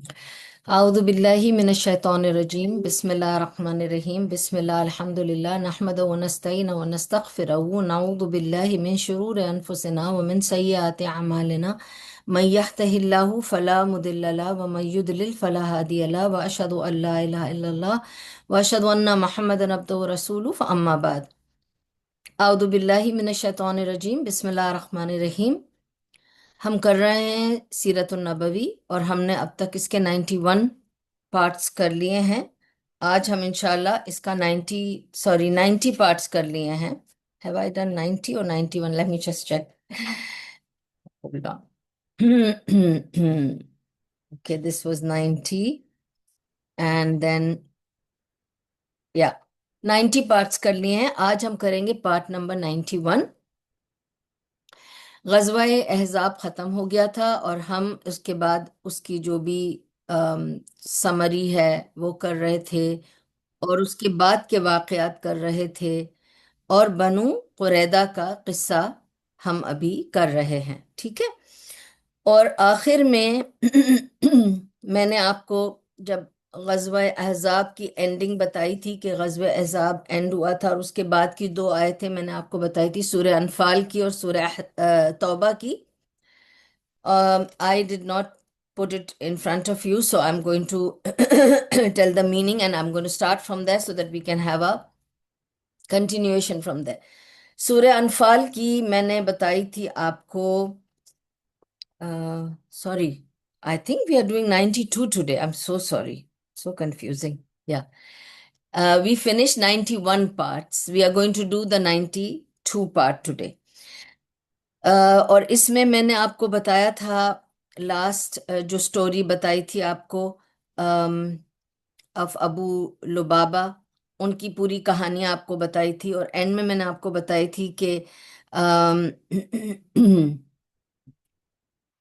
أعوذ بالله من الشيطان الرجيم بسم الله الرحمن الرحيم بسم الله الحمد لله نحمده ونستعينه ونستغفره ونعوذ بالله من شرور أنفسنا ومن سيئات أعمالنا من يهده الله فلا مضل له ومن يضلل فلا هادي له وأشهد أن لا إله إلا الله وأشهد أن محمدا عبده ورسوله فأما بعد أعوذ بالله من الشيطان الرجيم بسم الله الرحمن الرحيم ہم کر رہے ہیں سیرت النبوی اور ہم نے اب تک اس کے 91 پارٹس کر لیے ہیں۔ آج ہم انشاءاللہ اس کا 90 پارٹس کر لیے ہیں۔ Have I done 90 or 91? Let me just check. Hold on. Okay, this was 90 and then yeah 90 parts کر لیے ہیں۔ آج ہم کریں گے پارٹ نمبر 91۔ غزوہ احزاب ختم ہو گیا تھا اور ہم اس کے بعد اس کی جو بھی سمری ہے وہ کر رہے تھے اور اس کے بعد کے واقعات کر رہے تھے، اور بنو قریظہ کا قصہ ہم ابھی کر رہے ہیں، ٹھیک ہے۔ اور آخر میں میں نے آپ کو جب غزوہ احزاب کی اینڈنگ بتائی تھی کہ غزوہ احزاب اینڈ ہوا تھا، اور اس کے بعد کی دو آیتیں میں نے آپ کو بتائی تھی، سورہ انفال کی اور سورہ توبہ کی۔ I did not put it in front of you, so I'm going to tell the meaning and I'm going to start from there so that we can have a continuation from there. سورہ انفال کی میں نے بتائی تھی آپ کو، sorry, I think we are doing 92 today. I'm so sorry. So confusing. Yeah. We finished 91 parts. We are going to do the 92 part today. اور اس میں نے آپ کو بتایا تھا لاسٹ جو سٹوری بتائی تھی آپ کو آف ابو لبابہ، ان کی پوری کہانی آپ کو بتائی تھی، اور اینڈ میں نے آپ کو بتائی تھی کہ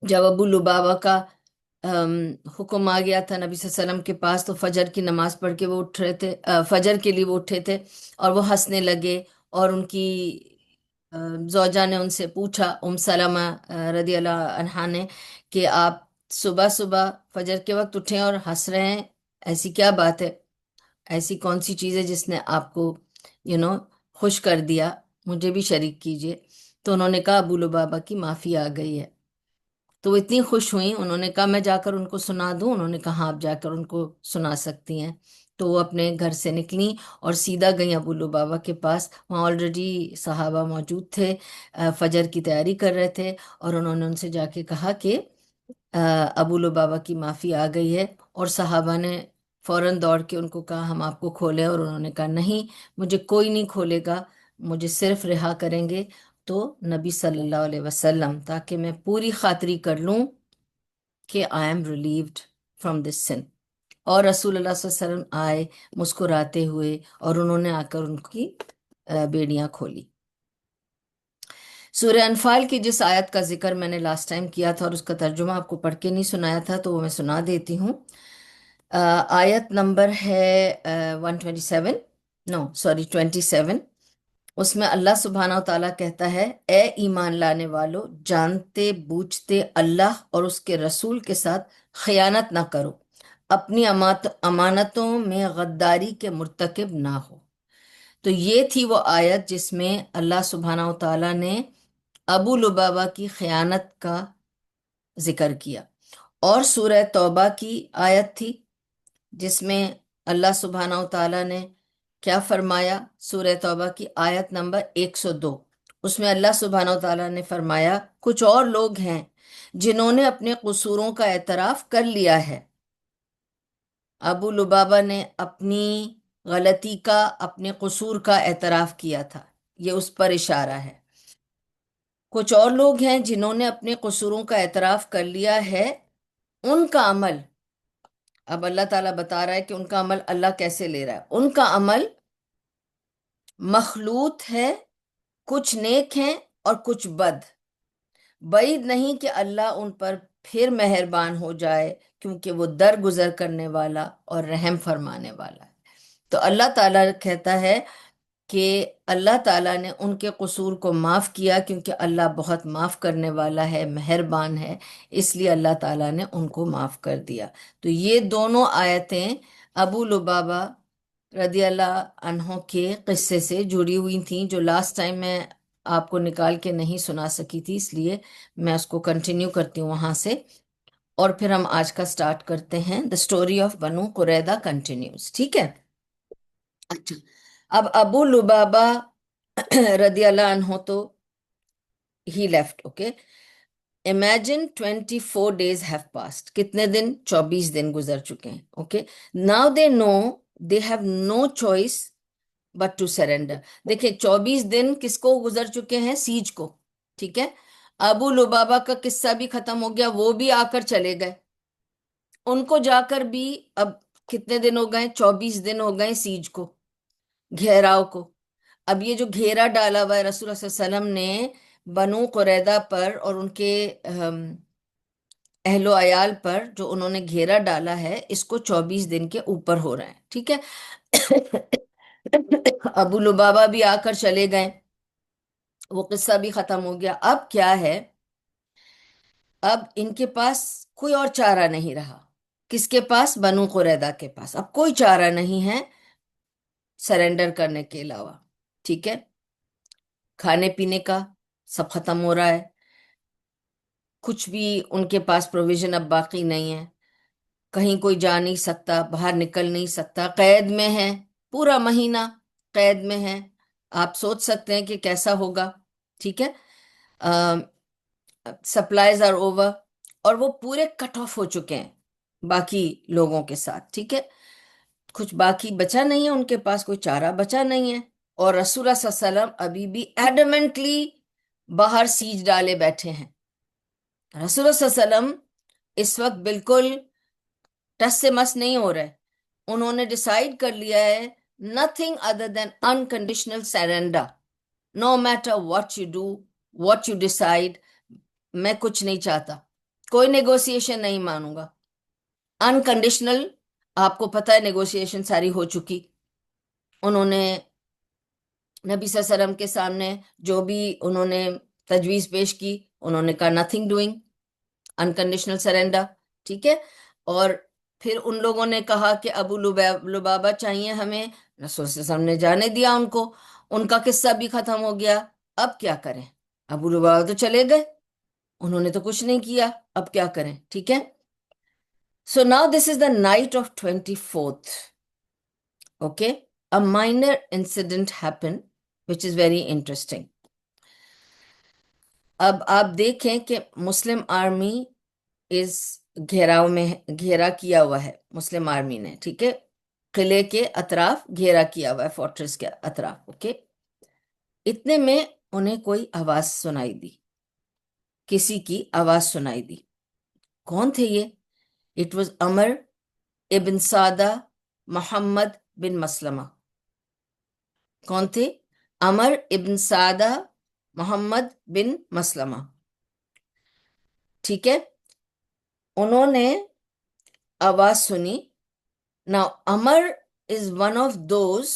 جب ابو لبابہ کا حکم آ گیا تھا نبی صلی اللہ علیہ وسلم کے پاس، تو فجر کی نماز پڑھ کے وہ اٹھ رہے تھے، فجر کے لیے وہ اٹھے تھے اور وہ ہنسنے لگے، اور ان کی زوجہ نے ان سے پوچھا، سلمہ رضی اللہ عنہا نے، کہ آپ صبح صبح فجر کے وقت اٹھیں اور ہنس رہے ہیں، ایسی کیا بات ہے، ایسی کون سی چیز ہے جس نے آپ کو خوش کر دیا، مجھے بھی شریک کیجئے۔ تو انہوں نے کہا ابو لبابہ کی معافی آ گئی ہے۔ تو وہ اتنی خوش ہوئیں، انہوں نے کہا میں جا کر ان کو سنا دوں؟ انہوں نے کہا ہاں آپ جا کر ان کو سنا سکتی ہیں۔ تو وہ اپنے گھر سے نکلیں اور سیدھا گئیں ابو لبابہ کے پاس۔ وہاں آلریڈی صحابہ موجود تھے، فجر کی تیاری کر رہے تھے، اور انہوں نے ان سے جا کے کہا کہ ابو لبابہ کی معافی آ گئی ہے، اور صحابہ نے فوراً دوڑ کے ان کو کہا ہم آپ کو کھولیں، اور انہوں نے کہا نہیں، مجھے کوئی نہیں کھولے گا، مجھے صرف رہا کریں گے تو نبی صلی اللہ علیہ وسلم، تاکہ میں پوری خاطری کر لوں کہ I am relieved from this sin۔ اور رسول اللہ صلی اللہ علیہ وسلم آئے مسکراتے ہوئے، اور انہوں نے آ کر ان کی بیڑیاں کھولی۔ سورہ انفال کی جس آیت کا ذکر میں نے لاسٹ ٹائم کیا تھا اور اس کا ترجمہ آپ کو پڑھ کے نہیں سنایا تھا، تو وہ میں سنا دیتی ہوں۔ آیت نمبر ہے 127، نو سوری 27۔ اس میں اللہ سبحانہ و تعالیٰ کہتا ہے، اے ایمان لانے والو، جانتے بوجھتے اللہ اور اس کے رسول کے ساتھ خیانت نہ کرو، اپنی امانتوں میں غداری کے مرتکب نہ ہو۔ تو یہ تھی وہ آیت جس میں اللہ سبحانہ و تعالیٰ نے ابو لبابہ کی خیانت کا ذکر کیا۔ اور سورہ توبہ کی آیت تھی جس میں اللہ سبحانہ و تعالیٰ نے کیا فرمایا، سورہ توبہ کی آیت نمبر 102۔ اس میں اللہ سبحانہ و تعالیٰ نے فرمایا، کچھ اور لوگ ہیں جنہوں نے اپنے قصوروں کا اعتراف کر لیا ہے۔ ابو لبابہ نے اپنی غلطی کا، اپنے قصور کا اعتراف کیا تھا، یہ اس پر اشارہ ہے۔ کچھ اور لوگ ہیں جنہوں نے اپنے قصوروں کا اعتراف کر لیا ہے، ان کا عمل، اب اللہ تعالیٰ بتا رہا ہے کہ ان کا عمل اللہ کیسے لے رہا ہے، ان کا عمل مخلوط ہے، کچھ نیک ہیں اور کچھ بد۔ بعید نہیں کہ اللہ ان پر پھر مہربان ہو جائے، کیونکہ وہ درگزر کرنے والا اور رحم فرمانے والا ہے۔ تو اللہ تعالیٰ کہتا ہے کہ اللہ تعالیٰ نے ان کے قصور کو معاف کیا، کیونکہ اللہ بہت معاف کرنے والا ہے، مہربان ہے، اس لیے اللہ تعالیٰ نے ان کو معاف کر دیا۔ تو یہ دونوں آیتیں ابو لبابہ رضی اللہ عنہ کے قصے سے جڑی ہوئی تھیں، جو لاسٹ ٹائم میں آپ کو نکال کے نہیں سنا سکی تھی، اس لیے میں اس کو کنٹینیو کرتی ہوں وہاں سے، اور پھر ہم آج کا سٹارٹ کرتے ہیں۔ The story of Banu قریظہ continues, ٹھیک ہے؟ اچھا، اب ابو لبابہ رضی اللہ عنہ تو he left, okay. Imagine 24 days have passed، کتنے دن؟ 24 دن گزر چکے ہیں، okay. Now they know they have no choice but to surrender. دیکھیں 24 دن کس کو گزر چکے ہیں؟ سیج کو، ٹھیک ہے۔ ابو لبابہ کا قصہ بھی ختم ہو گیا، وہ بھی آ کر چلے گئے، ان کو جا کر بھی اب کتنے دن ہو گئے؟ 24 دن ہو گئے سیج کو، گھیراؤ کو۔ اب یہ جو گھیرا ڈالا ہوا ہے رسول اللہ صلی اللہ علیہ وسلم نے بنو قریظہ پر اور ان کے اہل و عیال پر، جو انہوں نے گھیرا ڈالا ہے، اس کو 24 دن کے اوپر ہو رہے ہیں، ٹھیک ہے۔ ابو لبابہ بھی آ کر چلے گئے، وہ قصہ بھی ختم ہو گیا۔ اب کیا ہے؟ اب ان کے پاس کوئی اور چارہ نہیں رہا۔ کس کے پاس؟ بنو قریظہ کے پاس اب کوئی چارہ نہیں ہے سرنڈر کرنے کے علاوہ، ٹھیک ہے۔ کھانے پینے کا سب ختم ہو رہا ہے، کچھ بھی ان کے پاس پروویژن اب باقی نہیں ہے، کہیں کوئی جا نہیں سکتا، باہر نکل نہیں سکتا، قید میں ہے، پورا مہینہ قید میں ہے۔ آپ سوچ سکتے ہیں کہ کیسا ہوگا، ٹھیک ہے۔ سپلائیز آر اوور، اور وہ پورے کٹ آف ہو چکے ہیں باقی لوگوں کے ساتھ، ٹھیک ہے۔ کچھ باقی بچا نہیں ہے، ان کے پاس کوئی چارہ بچا نہیں ہے، اور رسول اللہ صلی اللہ علیہ وسلم ابھی بھی ایڈمنٹلی باہر سیج ڈالے بیٹھے ہیں۔ رسول اللہ صلی اللہ علیہ وسلم اس وقت بالکل ٹس سے مس نہیں ہو رہے، انہوں نے ڈیسائیڈ کر لیا ہے nothing other than unconditional surrender. No matter what you do, what you decide، میں کچھ نہیں چاہتا، کوئی نیگوسیشن نہیں مانوں گا، انکنڈیشنل۔ آپ کو پتہ ہے نیگوسیشن ساری ہو چکی، انہوں نے نبی صلی اللہ علیہ وسلم کے سامنے جو بھی انہوں نے تجویز پیش کی، انہوں نے کہا نتھنگ ڈوئنگ، انکنڈیشنل سرنڈر، ٹھیک ہے۔ اور پھر ان لوگوں نے کہا کہ ابو لبابہ چاہیے ہمیں، رسول صلی اللہ علیہ وسلم نے جانے دیا ان کو، ان کا قصہ بھی ختم ہو گیا۔ اب کیا کریں؟ ابو لبابہ تو چلے گئے، انہوں نے تو کچھ نہیں کیا، اب کیا کریں، ٹھیک ہے۔ So now this is the night of 24th، okay. A minor incident happened which is very interesting۔ اب آپ دیکھیں کہ مسلم آرمی اس گھیراؤ میں گھیرا کیا ہوا ہے، مسلم آرمی نے، ٹھیک ہے، قلعے کے اطراف گھیرا کیا ہوا ہے، فورٹریس کے اطراف، اوکے۔ اتنے میں انہیں کوئی آواز سنائی دی، کسی کی آواز سنائی دی۔ کون تھے یہ؟ اٹ واز عمر ابن سعدہ محمد بن مسلمہ۔ کون تھے؟ عمر ابن سعدہ محمد بن مسلمہ، ٹھیک ہے۔ انہوں نے آواز سنی۔ Now Umar is one of those،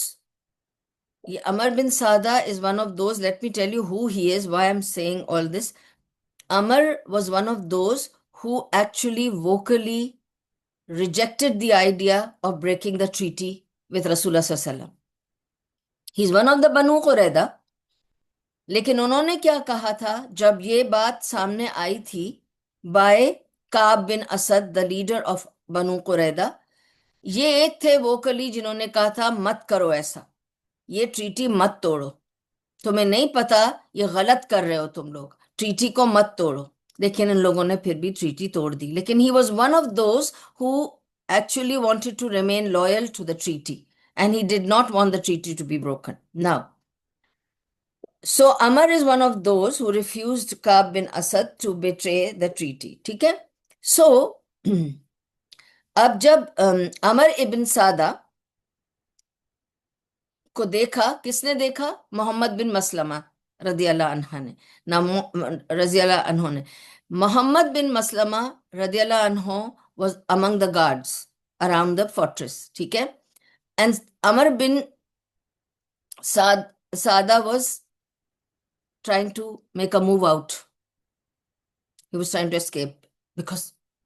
یہ عمر بن سعدہ is one of those، let me tell you who he is, why I'm saying all this۔ Amr was one of those who actually vocally rejected the idea of breaking the treaty with Rasulullah sallallahu alaihi wasallam۔ He's one of the Banu Qurayza، لیکن انہوں نے کیا کہا تھا جب یہ بات سامنے آئی تھی by Kab bin Asad, the leader of Banu Qurayza, یہ ایک تھے ووکلی جنہوں نے کہا تھا مت کرو ایسا، یہ ٹریٹی مت توڑو، تمہیں نہیں پتا یہ غلط کر رہے ہو تم لوگ، ٹریٹی کو مت توڑو۔ لیکن ان لوگوں نے پھر بھی ٹریٹی توڑ دی، لیکن he was one of those who actually wanted to remain loyal to the treaty and he did not want the treaty to be broken. Now so Amr is one of those who refused Ka'b bin Asad to betray the treaty، ٹھیک ہے۔ so اب جب عمر ابن سعدہ کو دیکھا، کس نے دیکھا؟ محمد بن مسلمہ رضی اللہ عنہ نے، رضی اللہ عنہ نے، محمد بن مسلمہ رضی اللہ عنہ was among the guards around the fortress، ٹھیک ہے۔ and Umar bin Sada was trying to make a move out. He was trying to escape because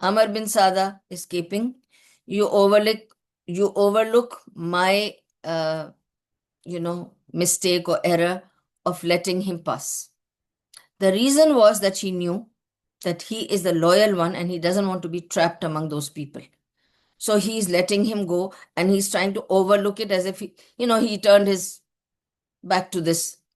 Amr bin Sada escaping. You overlook my mistake or error of letting him pass. The reason was that she knew that he is the loyal one and he doesn't want to be trapped among those people. So he's letting him go and he's trying to overlook it as if he turned his back to this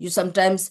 you sometimes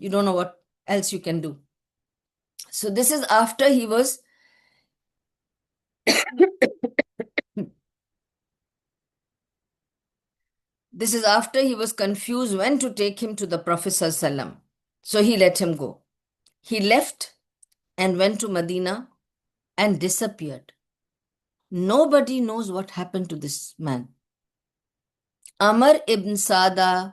you don't know what else you can do. So this is after he was this is after he was confused when to take him to the Prophet ﷺ. So he let him go. He left and went to Medina and disappeared. Nobody knows what happened to this man. Amr ibn Sada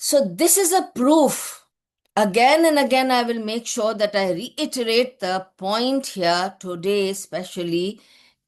So this is a proof. Again and again, I will make sure that I reiterate the point here today, especially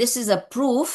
this is a proof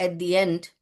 at the end,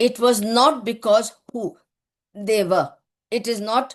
it was not because who they were. It is not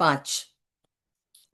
5।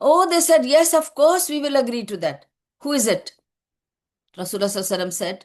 Oh, they said, yes, of course, we will agree to that. Who is it? Rasulullah sallallahu alaihi wasallam said,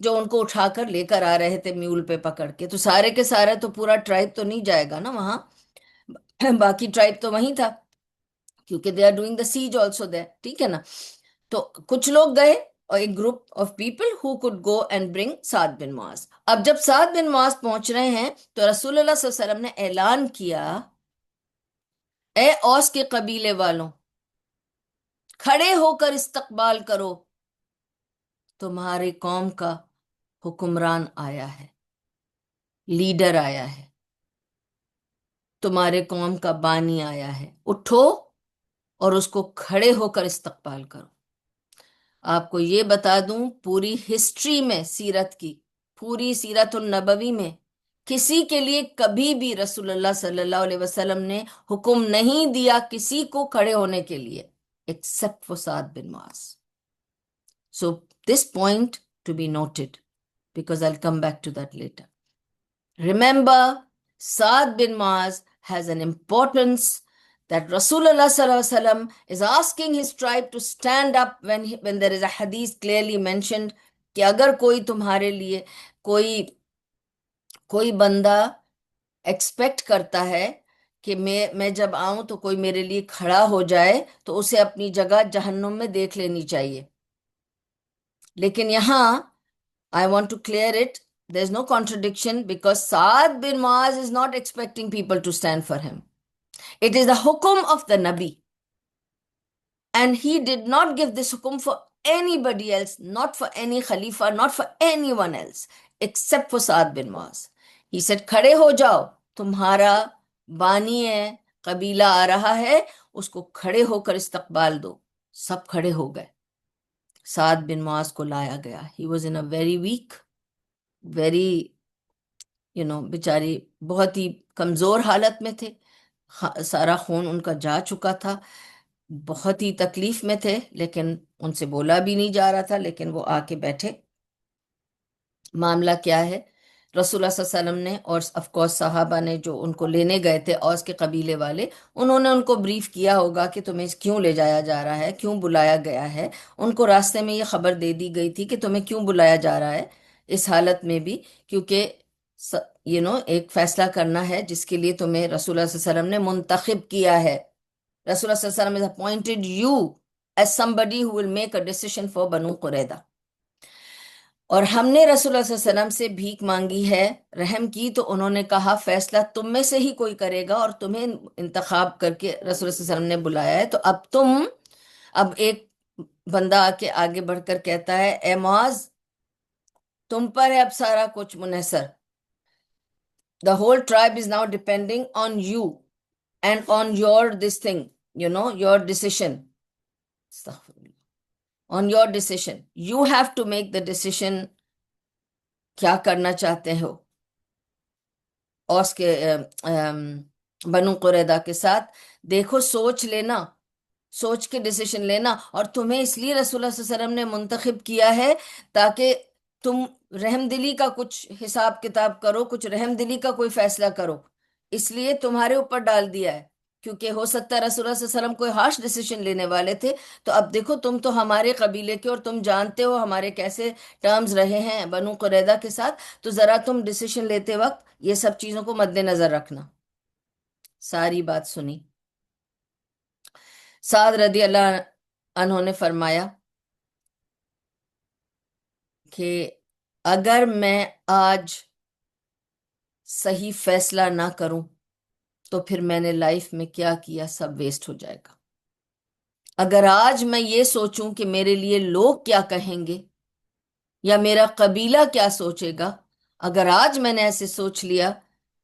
جو ان کو اٹھا کر لے کر آ رہے تھے mule پہ پکڑ کے. تو سارے کے سارے تو پورا ٹرائب تو نہیں جائے گا نا وہاں، باقی ٹرائب تو وہیں تھا، کیونکہ they are doing the siege also there. ٹھیک ہے نا. تو کچھ لوگ گئے، اور ایک group of people who could go and bring Saad bin Muadh. اب جب سعد بن معاذ پہنچ رہے ہیں تو رسول اللہ صلی اللہ علیہ وسلم نے اعلان کیا، اے اوس کے قبیلے والوں، کھڑے ہو کر استقبال کرو، تمہاری قوم کا حکمران آیا ہے، لیڈر آیا ہے، تمہارے قوم کا بانی آیا ہے، اٹھو اور اس کو کھڑے ہو کر استقبال کرو. آپ کو یہ بتا دوں، پوری ہسٹری میں سیرت کی، پوری سیرت النبوی میں کسی کے لیے کبھی بھی رسول اللہ صلی اللہ علیہ وسلم نے حکم نہیں دیا کسی کو کھڑے ہونے کے لیے except for Saad bin Muadh. So this point to be noted because I'll come back to that later. Remember, Sa'd bin Mu'az has an importance that Rasulullah sallallahu alaihi wasallam is asking his tribe to stand up when there is a hadith clearly mentioned کہ اگر کوئی تمہارے لیے کوئی بندہ expect کرتا ہے کہ میں جب آؤں تو کوئی میرے لیے کھڑا ہو جائے تو اسے اپنی جگہ جہنم میں دیکھ لینی چاہیے. لیکن یہاں I want to clear it. There's no contradiction because Sa'ad bin Mu'az is not expecting people to stand for him. It is the hukum of the Nabi. And he did not give this hukum for anybody else, not for any Khalifa, not for anyone else, except for Sa'ad bin Mu'az. He said, کھڑے ہو جاؤ، تمہارا بانی ہے، قبیلہ آ رہا ہے، اس کو کھڑے ہو کر استقبال دو. سب کھڑے ہو گئے. سعد بن معاذ کو لایا گیا. He was in a very weak, very بیچاری بہت ہی کمزور حالت میں تھے، سارا خون ان کا جا چکا تھا، بہت ہی تکلیف میں تھے، لیکن ان سے بولا بھی نہیں جا رہا تھا. لیکن وہ آ کے بیٹھے. معاملہ کیا ہے، رسول اللہ صلی اللہ علیہ وسلم نے اور آف کورس صحابہ نے جو ان کو لینے گئے تھے اوس کے قبیلے والے، انہوں نے ان کو بریف کیا ہوگا کہ تمہیں کیوں لے جایا جا رہا ہے، کیوں بلایا گیا ہے. ان کو راستے میں یہ خبر دے دی گئی تھی کہ تمہیں کیوں بلایا جا رہا ہے اس حالت میں بھی، کیونکہ ایک فیصلہ کرنا ہے جس کے لیے تمہیں رسول اللہ صلی اللہ علیہ وسلم نے منتخب کیا ہے. رسول اللہ صلی اللہ علیہ وسلم has appointed you as somebody who will make a decision for بنو قریظہ. اور ہم نے رسول اللہ صلی اللہ علیہ وسلم سے بھیک مانگی ہے، رحم کی، تو انہوں نے کہا فیصلہ تم میں سے ہی کوئی کرے گا، اور تمہیں انتخاب کر کے رسول اللہ صلی اللہ علیہ وسلم نے بلایا ہے. تو اب ایک بندہ آ کے آگے بڑھ کر کہتا ہے، اے معاذ، تم پر ہے اب سارا کچھ منحصر. The whole tribe is now depending on you and on your this thing, your decision. Astaghfirullah. On your decision. You have to make the decision. کیا کرنا چاہتے ہو اوس کے بنو قریظہ کے ساتھ. دیکھو، سوچ لینا، سوچ کے ڈیسیشن لینا. اور تمہیں اس لیے رسول اللہ صلی اللہ علیہ وسلم نے منتخب کیا ہے تاکہ تم رحم دلی کا کچھ حساب کتاب کرو، کچھ رحم دلی کا کوئی فیصلہ کرو. اس لیے تمہارے اوپر ڈال دیا ہے، کیونکہ ہو سکتا ہے رسول اللہ صلی اللہ علیہ وسلم کوئی ہارش ڈیسیشن لینے والے تھے. تو اب دیکھو، تم تو ہمارے قبیلے کے، اور تم جانتے ہو ہمارے کیسے ٹرمز رہے ہیں بنو قریظہ کے ساتھ، تو ذرا تم ڈیسیشن لیتے وقت یہ سب چیزوں کو مد نظر رکھنا. ساری بات سنی. سعد رضی اللہ عنہ نے فرمایا کہ اگر میں آج صحیح فیصلہ نہ کروں تو پھر میں نے لائف میں کیا کیا سب ویسٹ ہو جائے گا. اگر آج میں یہ سوچوں کہ میرے لیے لوگ کیا کہیں گے یا میرا قبیلہ کیا سوچے گا، اگر آج میں نے ایسے سوچ لیا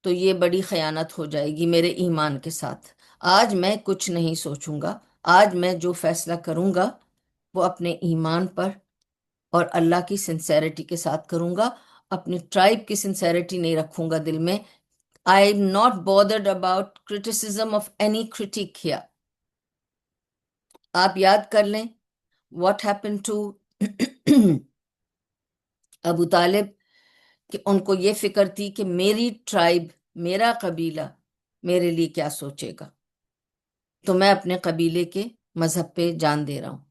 تو یہ بڑی خیانت ہو جائے گی میرے ایمان کے ساتھ. آج میں کچھ نہیں سوچوں گا. آج میں جو فیصلہ کروں گا وہ اپنے ایمان پر اور اللہ کی سنسیریٹی کے ساتھ کروں گا. اپنی ٹرائب کی سنسیریٹی نہیں رکھوں گا دل میں. I am not bothered about criticism of any critic here. آپ یاد کر لیں what happened to ابو طالب، کہ ان کو یہ فکر تھی کہ میری ٹرائب، میرا قبیلہ میرے لیے کیا سوچے گا، تو میں اپنے قبیلے کے مذہب پہ جان دے رہا ہوں.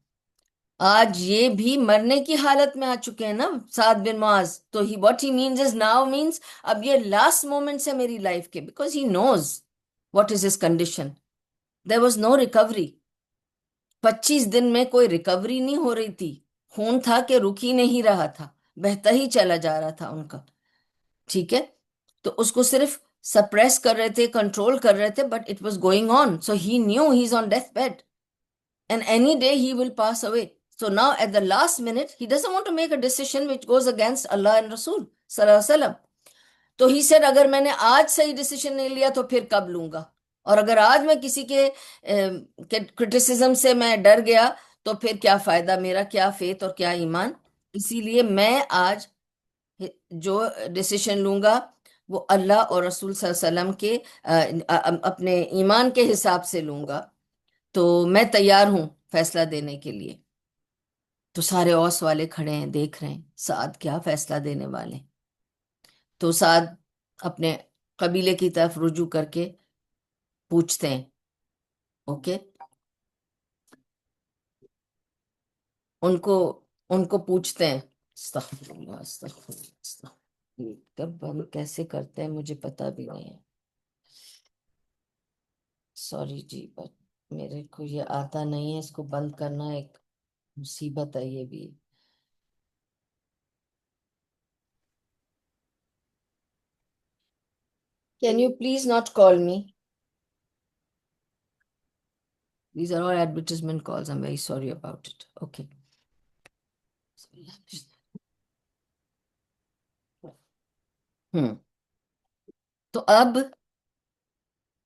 آج یہ بھی مرنے کی حالت میں آ چکے ہیں نا سعد بن معاذ. تو he what he means is now means اب یہ لاسٹ مومنٹس ہے میری لائف کے, because he knows what is his condition. There was no recovery. 25 دن میں کوئی ریکوری نہیں ہو رہی تھی. خون تھا کہ رک ہی نہیں رہا تھا, بہتا ہی چلا جا رہا تھا ان کا. ٹھیک ہے, تو اس کو صرف سپریس کر رہے تھے, کنٹرول کر رہے تھے, but it was going on. So he knew he is on death bed and any day he will pass away. So now at the last minute, he doesn't want to make a decision which goes against Allah and Rasul sallallahu alaihi wasallam. تو he said اگر میں نے آج صحیح decision نہیں لیا تو پھر کب لوں گا, اور اگر آج میں کسی کے کرٹیسزم سے میں ڈر گیا تو پھر کیا فائدہ, میرا کیا فیتھ اور کیا ایمان. اسی لیے میں آج جو ڈیسیشن لوں گا وہ اللہ اور رسول صلی اللہ علیہ وسلم کے اپنے ایمان کے حساب سے لوں گا. تو میں تیار ہوں فیصلہ دینے کے لیے. تو سارے اوس والے کھڑے ہیں, دیکھ رہے ہیں سعد کیا فیصلہ دینے والے. تو سعد اپنے قبیلے کی طرف رجوع کر کے پوچھتے ہیں. اوکے, ان کو پوچھتے ہیں. استغفر اللہ استغفر اللہ استغفر اللہ. کب بند کیسے کرتے ہیں مجھے پتا بھی نہیں ہے, سوری جی, بٹ میرے کو یہ آتا نہیں ہے. اس کو بند کرنا ایک مصیبت ہے یہ بھی. Can you please not call me? These are all advertisement calls. I'm very sorry about it. Okay. تو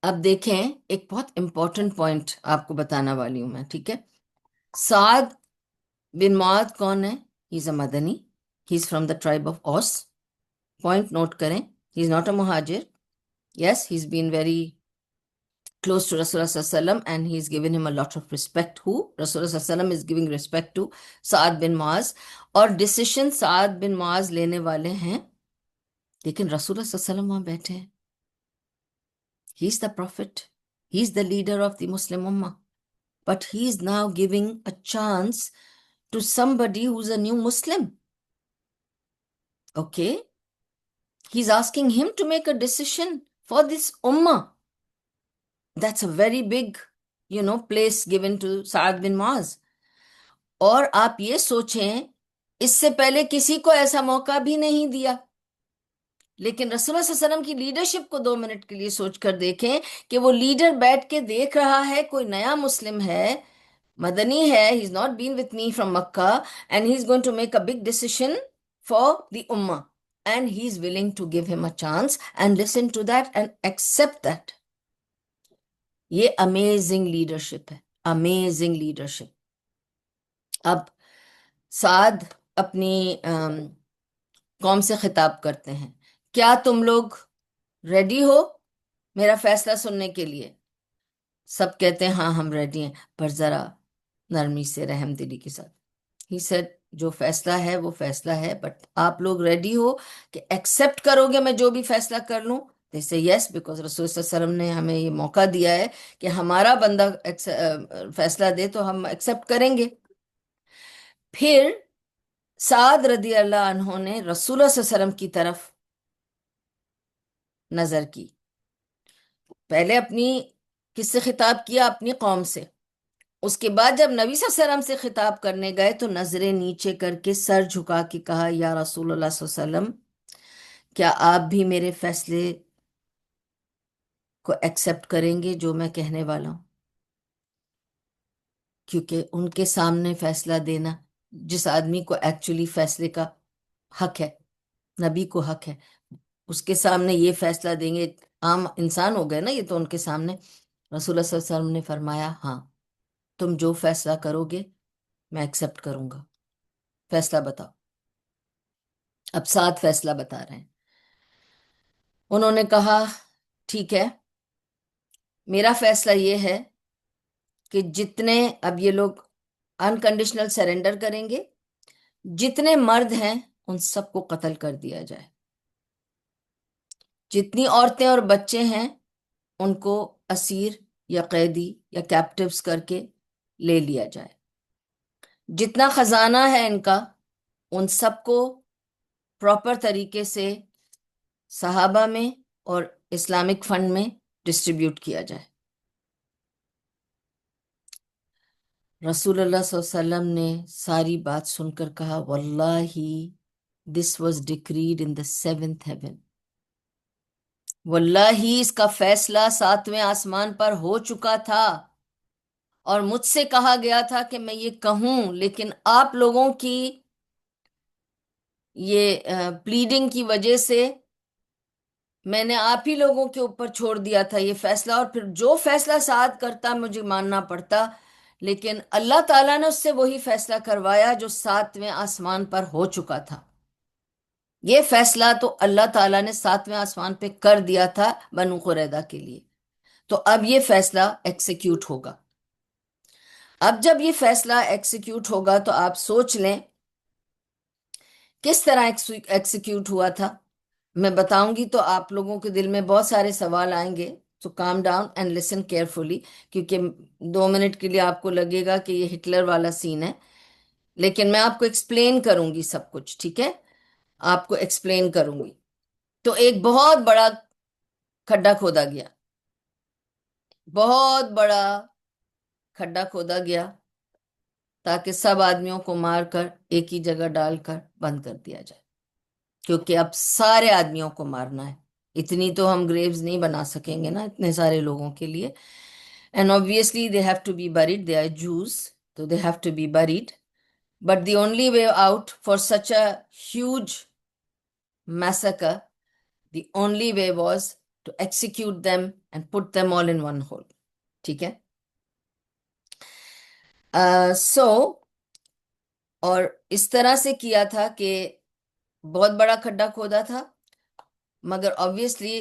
اب دیکھیں ایک بہت امپورٹنٹ پوائنٹ آپ کو بتانا والی ہوں میں. ٹھیک ہے, سعد بن معاذ کون ہے؟ ہی از اے مدنی. He is from the tribe of Aws. Point note کریں, ہی از ناٹ اے مہاجر. Yes, he is been very close to Rasulullah sallallahu alaihi wasallam and he's given him a lot of respect. Who? Rasulullah sallallahu alaihi wasallam is giving respect to Saad bin Muaz. اور decision سعد bin معاذ لینے والے ہیں, لیکن رسول اللہ صلی اللہ علیہ وسلم وہاں بیٹھے ہیں. He is the prophet. He is the leader of the Muslim Ummah. But he is now giving a chance to somebody who's a new Muslim. Okay? He's asking him to make a decision for this Ummah. That's a very big, place given to Saad bin Muaz. اور آپ یہ سوچیں, اس سے پہلے کسی کو ایسا موقع بھی نہیں دیا. لیکن رسول اللہ صلی اللہ علیہ وسلم کی لیڈرشپ کو 2 منٹ کے لیے سوچ کر دیکھیں کہ وہ لیڈر بیٹھ کے دیکھ رہا ہے کوئی نیا مسلم ہے, مدنی ہے, he is not been with me from Mecca, and he is going to make a big decision for the امہ, and he is willing to give him a chance and listen to that and accept that. یہ amazing leadership ہے, amazing leadership. اب Saad اپنی قوم سے خطاب کرتے ہیں, کیا تم لوگ ریڈی ہو میرا فیصلہ سننے کے لیے؟ سب کہتے ہیں ہاں ہم ریڈی ہیں, پر ذرا نرمی سے, رحم دلی کے ساتھ. ہی سیڈ جو فیصلہ ہے وہ فیصلہ ہے, بٹ آپ لوگ ریڈی ہو کہ ایکسپٹ کرو گے میں جو بھی فیصلہ کر لوں؟ جیسے یس, بیکاز رسول صلی اللہ علیہ وسلم نے ہمیں یہ موقع دیا ہے کہ ہمارا بندہ فیصلہ دے تو ہم ایکسپٹ کریں گے. پھر سعد رضی اللہ عنہ نے رسول اللہ صلی اللہ علیہ وسلم کی طرف نظر کی. پہلے اپنی کس سے خطاب کیا؟ اپنی قوم سے. اس کے بعد جب نبی صلی اللہ علیہ وسلم سے خطاب کرنے گئے تو نظریں نیچے کر کے سر جھکا کے کہا, یا رسول اللہ صلی اللہ علیہ وسلم, کیا آپ بھی میرے فیصلے کو ایکسپٹ کریں گے جو میں کہنے والا ہوں؟ کیونکہ ان کے سامنے فیصلہ دینا, جس آدمی کو ایکچولی فیصلے کا حق ہے, نبی کو حق ہے, اس کے سامنے یہ فیصلہ دیں گے, عام انسان ہو گئے نا یہ تو ان کے سامنے. رسول اللہ صلی اللہ علیہ وسلم نے فرمایا, ہاں تم جو فیصلہ کرو گے میں ایکسپٹ کروں گا, فیصلہ بتاؤ. اب سعد فیصلہ بتا رہے ہیں. انہوں نے کہا ٹھیک ہے, میرا فیصلہ یہ ہے کہ جتنے اب یہ لوگ انکنڈیشنل سرنڈر کریں گے, جتنے مرد ہیں ان سب کو قتل کر دیا جائے, جتنی عورتیں اور بچے ہیں ان کو اسیر یا قیدی یا کیپٹیوز کر کے لے لیا جائے. جتنا خزانہ ہے ان کا ان سب کو پراپر طریقے سے صحابہ میں اور اسلامک فنڈ میں ڈسٹریبیوٹ کیا جائے۔ رسول اللہ صلی اللہ علیہ وسلم نے ساری بات سن کر کہا واللہ this was decreed in the seventh heaven, واللہ اس کا فیصلہ ساتویں آسمان پر ہو چکا تھا، اور مجھ سے کہا گیا تھا کہ میں یہ کہوں، لیکن آپ لوگوں کی یہ پلیڈنگ کی وجہ سے میں نے آپ ہی لوگوں کے اوپر چھوڑ دیا تھا یہ فیصلہ، اور پھر جو فیصلہ سعد کرتا مجھے ماننا پڑتا، لیکن اللہ تعالیٰ نے اس سے وہی فیصلہ کروایا جو ساتویں آسمان پر ہو چکا تھا۔ یہ فیصلہ تو اللہ تعالیٰ نے ساتویں آسمان پہ کر دیا تھا بنو قریظہ کے لیے، تو اب یہ فیصلہ ایکسیکیوٹ ہوگا۔ اب جب یہ فیصلہ ایکسیکیوٹ ہوگا تو آپ سوچ لیں کس طرح ایکسیکیوٹ ہوا تھا۔ میں بتاؤں گی تو آپ لوگوں کے دل میں بہت سارے سوال آئیں گے، تو calm down and listen carefully, کیونکہ 2 منٹ کے لیے آپ کو لگے گا کہ یہ ہٹلر والا سین ہے، لیکن میں آپ کو ایکسپلین کروں گی سب کچھ، ٹھیک ہے؟ آپ کو ایکسپلین کروں گی۔ تو ایک بہت بڑا کھڈا کھودا گیا، بہت بڑا کھڈا کھودا گیا، تاکہ سب آدمیوں کو مار کر ایک ہی جگہ ڈال کر بند کر دیا جائے، کیونکہ اب سارے آدمیوں کو مارنا ہے۔ اتنی تو ہم گریوز نہیں بنا سکیں گے نا اتنے سارے لوگوں کے لیے، and obviously they have to be buried, they are Jews so they have to be buried, but the only way out for such a huge massacre, the only way was to execute them and put them all in one hole، ٹھیک ہے؟ سو اور اس طرح سے کیا تھا کہ بہت بڑا کھڈا کھودا تھا، مگر obviously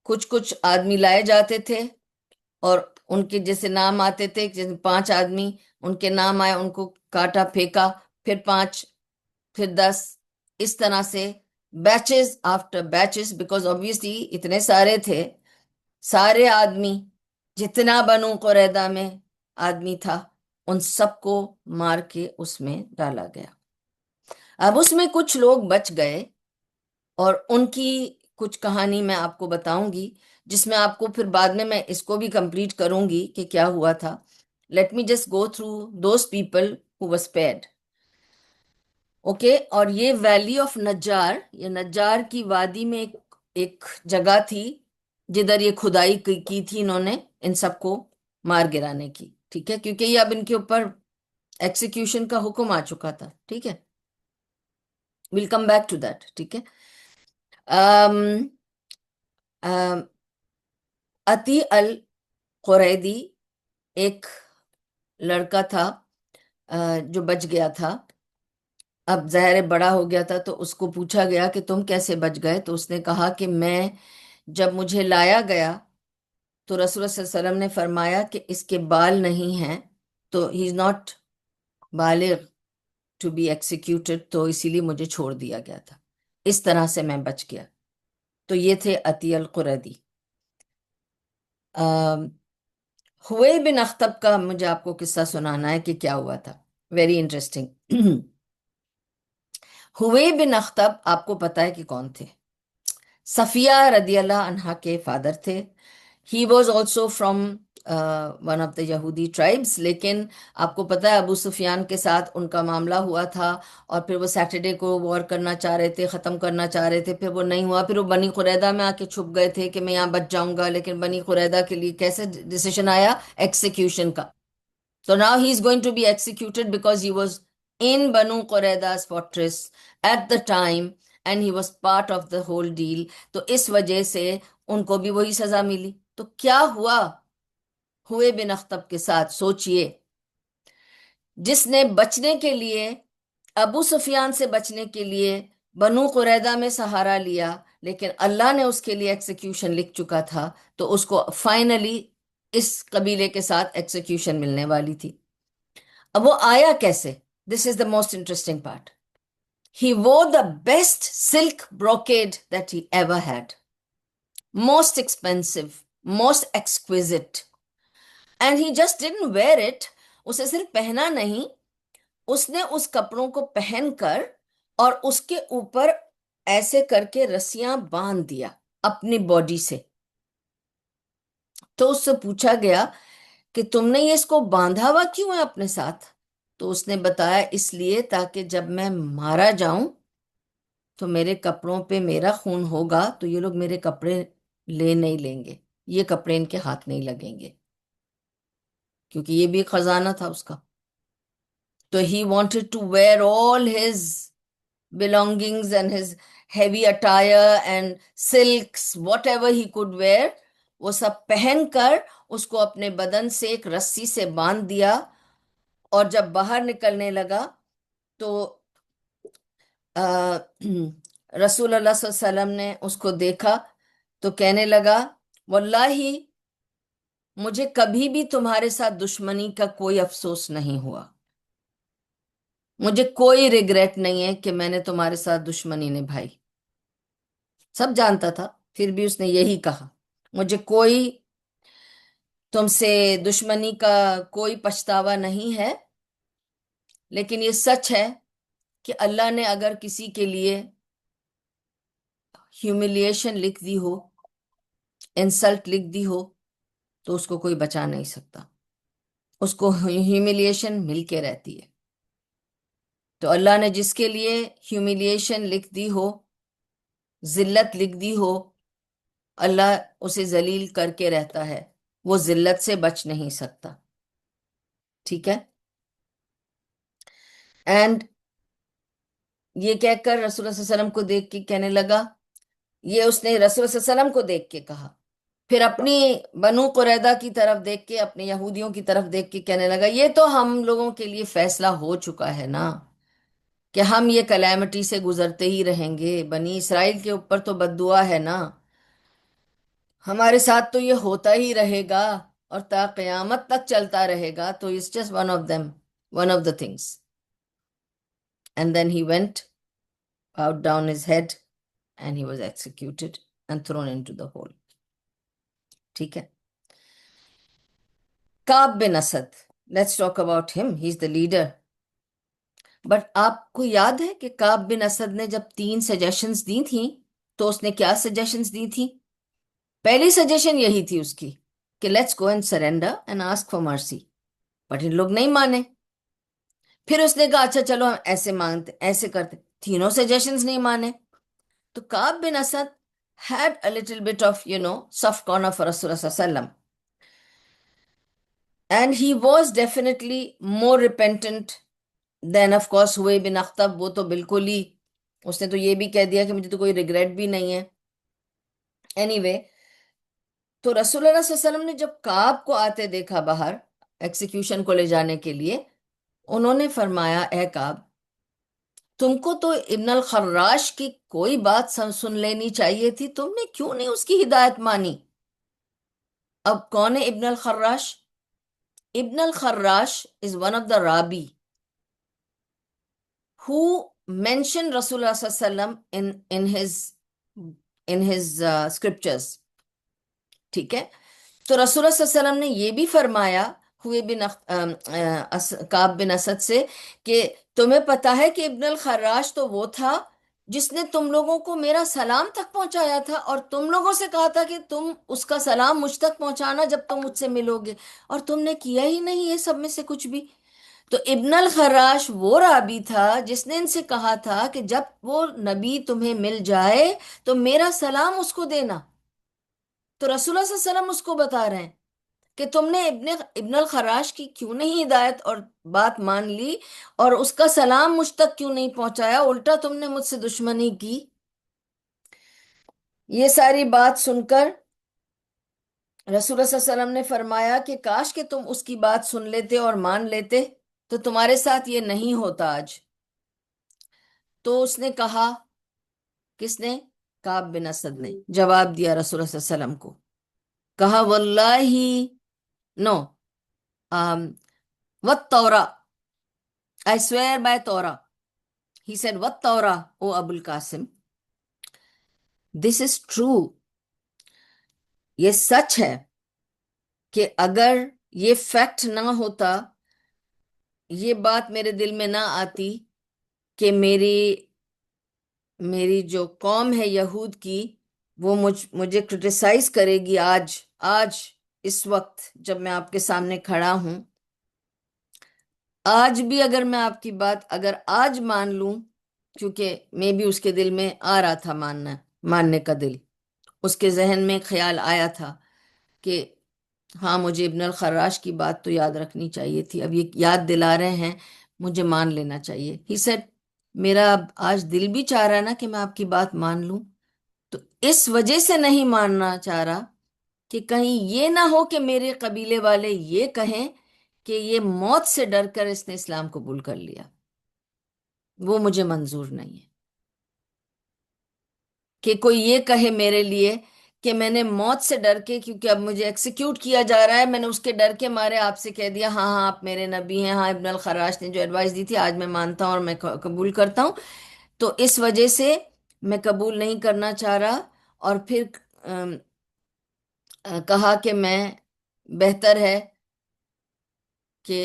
کچھ کچھ آدمی لائے جاتے تھے، اور ان کے جیسے نام آتے تھے، جیسے 5 آدمی ان کے نام آئے، ان کو کاٹا پھینکا، پھر 5، پھر 10، اس طرح سے batches after batches, because obviously اتنے سارے تھے، سارے آدمی جتنا بنو قریظہ میں آدمی تھا ان سب کو مار کے اس میں ڈالا گیا۔ اب اس میں کچھ لوگ بچ گئے، اور ان کی کچھ کہانی میں آپ کو بتاؤں گی، جس میں آپ کو پھر بعد میں اس کو بھی کمپلیٹ کروں گی کہ کیا ہوا تھا۔ Let me just go through those people who were spared، okay? اور یہ ویلی آف نجار، یہ نجار کی وادی میں ایک جگہ تھی جدھر یہ کھدائی کی تھی انہوں نے ان سب کو مار گرانے کی، ٹھیک ہے؟ کیونکہ یہ اب ان کے اوپر ایکسیکیوشن کا حکم آ چکا تھا، ٹھیک ہے؟ We'll come back to that, ٹھیک ہے؟ عتی القریدی ایک لڑکا تھا جو بچ گیا تھا، اب ظاہر بڑا ہو گیا تھا، تو اس کو پوچھا گیا کہ تم کیسے بچ گئے؟ تو اس نے کہا کہ میں جب مجھے لایا گیا تو رسول اللہ صلی اللہ علیہ وسلم نے فرمایا کہ اس کے بال نہیں ہیں، تو ہی از ناٹ بالغ ٹو بی ایکسیکیوٹڈ، تو اسی لیے مجھے چھوڑ دیا گیا تھا، اس طرح سے میں بچ گیا۔ تو یہ تھے عتی القریدی۔ ہوئے بن اخطب کا مجھے آپ کو قصہ سنانا ہے کہ کیا ہوا تھا، ویری انٹرسٹنگ۔ ہوئے بن اخطب آپ کو پتا ہے کہ کون تھے؟ صفیہ رضی اللہ عنہا کے فادر تھے۔ He was also from one of دا یہودی ٹرائبس، لیکن آپ کو پتا ہے ابو سفیان کے ساتھ ان کا معاملہ ہوا تھا، اور پھر وہ سیٹرڈے کو وار کرنا چاہ رہے تھے، ختم کرنا چاہ رہے تھے، پھر وہ نہیں ہوا، پھر وہ بنی قریظہ میں آ کے چھپ گئے تھے کہ میں یہاں بچ جاؤں گا، لیکن بنی قریظہ کے لیے کیسے ڈیسیشن آیا؟ ایکسیکیوشن کا۔ So now he is going to be executed because he was in Banu Qurayza's fortress at the time and he was part of the whole deal. تو اس وجہ سے ان کو بھی وہی سزا ملی۔ تو کیا ہوا ہوئے بن اخطب کے ساتھ؟ سوچئے، جس نے بچنے کے لیے، ابو سفیان سے بچنے کے لیے بنو قریظہ میں سہارا لیا، لیکن اللہ نے اس کے لیے ایکسیکیوشن لکھ چکا تھا، تو اس کو فائنلی اس قبیلے کے ساتھ ایکسیکیوشن ملنے والی تھی۔ اب وہ آیا کیسے؟ This is the most interesting part. He wore the best silk brocade that he ever had, most expensive, most exquisite, and he just didn't wear it۔ اسے صرف پہنا نہیں، اس نے اس کپڑوں کو پہن کر اور اس کے اوپر ایسے کر کے رسیاں باندھ دیا اپنی باڈی سے۔ تو اس سے پوچھا گیا کہ تم نے یہ اس کو باندھا ہوا کیوں ہے اپنے ساتھ؟ تو اس نے بتایا اس لیے تاکہ جب میں مارا جاؤں تو میرے کپڑوں پہ میرا خون ہوگا تو یہ لوگ میرے کپڑے لے نہیں لیں گے، یہ کپڑے ان کے ہاتھ نہیں لگیں گے، کیونکہ یہ بھی خزانہ تھا اس کا۔ تو he wanted to wear all his belongings and his heavy attire and silks, whatever he could wear، وہ سب پہن کر اس کو اپنے بدن سے ایک رسی سے باندھ دیا، اور جب باہر نکلنے لگا تو رسول اللہ صلی اللہ علیہ وسلم نے اس کو دیکھا تو کہنے لگا واللہ مجھے کبھی بھی تمہارے ساتھ دشمنی کا کوئی افسوس نہیں ہوا، مجھے کوئی ریگریٹ نہیں ہے کہ میں نے تمہارے ساتھ دشمنی نبھائی۔ سب جانتا تھا، پھر بھی اس نے یہی کہا مجھے کوئی تم سے دشمنی کا کوئی پچھتاوا نہیں ہے، لیکن یہ سچ ہے کہ اللہ نے اگر کسی کے لیے ہیوملیشن لکھ دی ہو، انسلٹ لکھ دی ہو، تو اس کو کوئی بچا نہیں سکتا، اس کو ہیوملیشن مل کے رہتی ہے۔ تو اللہ نے جس کے لیے ہیوملیشن لکھ دی ہو، ذلت لکھ دی ہو، اللہ اسے ذلیل کر کے رہتا ہے، وہ ذلت سے بچ نہیں سکتا، ٹھیک ہے۔ اینڈ یہ کہہ کر رسول اللہ صلی اللہ علیہ وسلم کو دیکھ کے کہنے لگا، یہ اس نے رسول اللہ صلی اللہ علیہ وسلم کو دیکھ کے کہا، پھر اپنی بنو قریظہ کی طرف دیکھ کے، اپنے یہودیوں کی طرف دیکھ کے کہنے لگا یہ تو ہم لوگوں کے لیے فیصلہ ہو چکا ہے نا کہ ہم یہ کلیمٹی سے گزرتے ہی رہیں گے، بنی اسرائیل کے اوپر تو بد دعا ہے نا، ہمارے ساتھ تو یہ ہوتا ہی رہے گا اور تا قیامت تک چلتا رہے گا، تو it's just one of them, one of the things. And then he went, bowed down his head, and he was executed and thrown into the hole. ٹھیک ہے۔ Kaab bin Asad, let's talk about him, he's the leader. But آپ کو یاد ہے کہ کعب bin Asad نے جب 3 suggestions دی تھیں تو اس نے کیا سجیشنز دی تھی؟ پہلی سجیشن یہی تھی اس کی کہ let's go and surrender and ask for مرسی، بٹ ان لوگ نہیں مانے۔ پھر اس نے کہا اچھا چلو ہم ایسے مانگتے، ایسے کرتے، تینوں سجیشنز نہیں مانے۔ تو کعب bin Asad had a little bit of, soft corner for Rasulullah sallallahu alaihi wasallam. And he was definitely more repentant than, of course, ہوئے بن اخطب، وہ تو بالکل ہی، اس نے تو یہ بھی کہہ دیا کہ مجھے تو کوئی ریگریٹ بھی نہیں ہے۔ Anyway، تو رسول اللہ صلی اللہ علیہ وسلم نے جب کعب کو آتے دیکھا باہر ایکسیکیوشن کو لے جانے کے لیے، انہوں نے فرمایا اے کعب، تم کو تو ابن الخراش کی کوئی بات سن لینی چاہیے تھی، تم نے کیوں نہیں اس کی ہدایت مانی؟ اب کون ہے ابن الخراش؟ ابن الخراش is one of the Rabi who mentioned Rasulullah sallallahu alaihi wasallam in his scriptures، ٹھیک ہے۔ تو رسول اللہ صلی اللہ علیہ وسلم نے یہ بھی فرمایا ہوئے کعب بن اسد سے کہ تمہیں پتا ہے کہ ابن الخراش تو وہ تھا جس نے تم لوگوں کو میرا سلام تک پہنچایا تھا، اور تم لوگوں سے کہا تھا کہ تم اس کا سلام مجھ تک پہنچانا جب تم مجھ سے ملو گے، اور تم نے کیا ہی نہیں یہ سب میں سے کچھ بھی۔ تو ابن الخراش وہ رابی تھا جس نے ان سے کہا تھا کہ جب وہ نبی تمہیں مل جائے تو میرا سلام اس کو دینا۔ تو رسول اللہ صلی اللہ علیہ وسلم اس کو بتا رہے ہیں کہ تم نے ابن الخراش کی کیوں نہیں ہدایت اور بات مان لی، اور اس کا سلام مجھ تک کیوں نہیں پہنچایا، الٹا تم نے مجھ سے دشمنی کی۔ یہ ساری بات سن کر رسول اللہ صلی اللہ علیہ وسلم نے فرمایا کہ کاش کہ تم اس کی بات سن لیتے اور مان لیتے تو تمہارے ساتھ یہ نہیں ہوتا آج۔ تو اس نے کہا، کس نے؟ کعب بن اسد نے جواب دیا رسول اللہ صلی اللہ علیہ وسلم کو، کہا واللہ نو والتورا، I swear by Torah. He said, what Torah, O Abul Qasim? This is true. یہ سچ ہے کہ اگر یہ فیکٹ نہ ہوتا یہ بات میرے دل میں نہ آتی کہ میری میری جو قوم ہے یہود کی، وہ مجھے کرٹیسائز کرے گی آج، آج اس وقت جب میں آپ کے سامنے کھڑا ہوں، آج بھی اگر میں آپ کی بات اگر آج مان لوں، کیونکہ میں بھی اس کے دل میں آ رہا تھا ماننے کا دل، اس کے ذہن میں خیال آیا تھا کہ ہاں مجھے ابن الخراش کی بات تو یاد رکھنی چاہیے تھی، اب یہ یاد دلا رہے ہیں، مجھے مان لینا چاہیے۔ ہی سیڈ میرا اب آج دل بھی چاہ رہا ہے نا کہ میں آپ کی بات مان لوں، تو اس وجہ سے نہیں ماننا چاہ رہا کہ کہیں یہ نہ ہو کہ میرے قبیلے والے یہ کہیں کہ یہ موت سے ڈر کر اس نے اسلام قبول کر لیا، وہ مجھے منظور نہیں ہے کہ کوئی یہ کہے میرے لیے کہ میں نے موت سے ڈر کے، کیونکہ اب مجھے ایکسیکیوٹ کیا جا رہا ہے، میں نے اس کے ڈر کے مارے آپ سے کہہ دیا ہاں ہاں آپ میرے نبی ہیں، ہاں ابن الخراش نے جو ایڈوائس دی تھی آج میں مانتا ہوں اور میں قبول کرتا ہوں، تو اس وجہ سے میں قبول نہیں کرنا چاہ رہا، اور پھر کہا کہ میں بہتر ہے کہ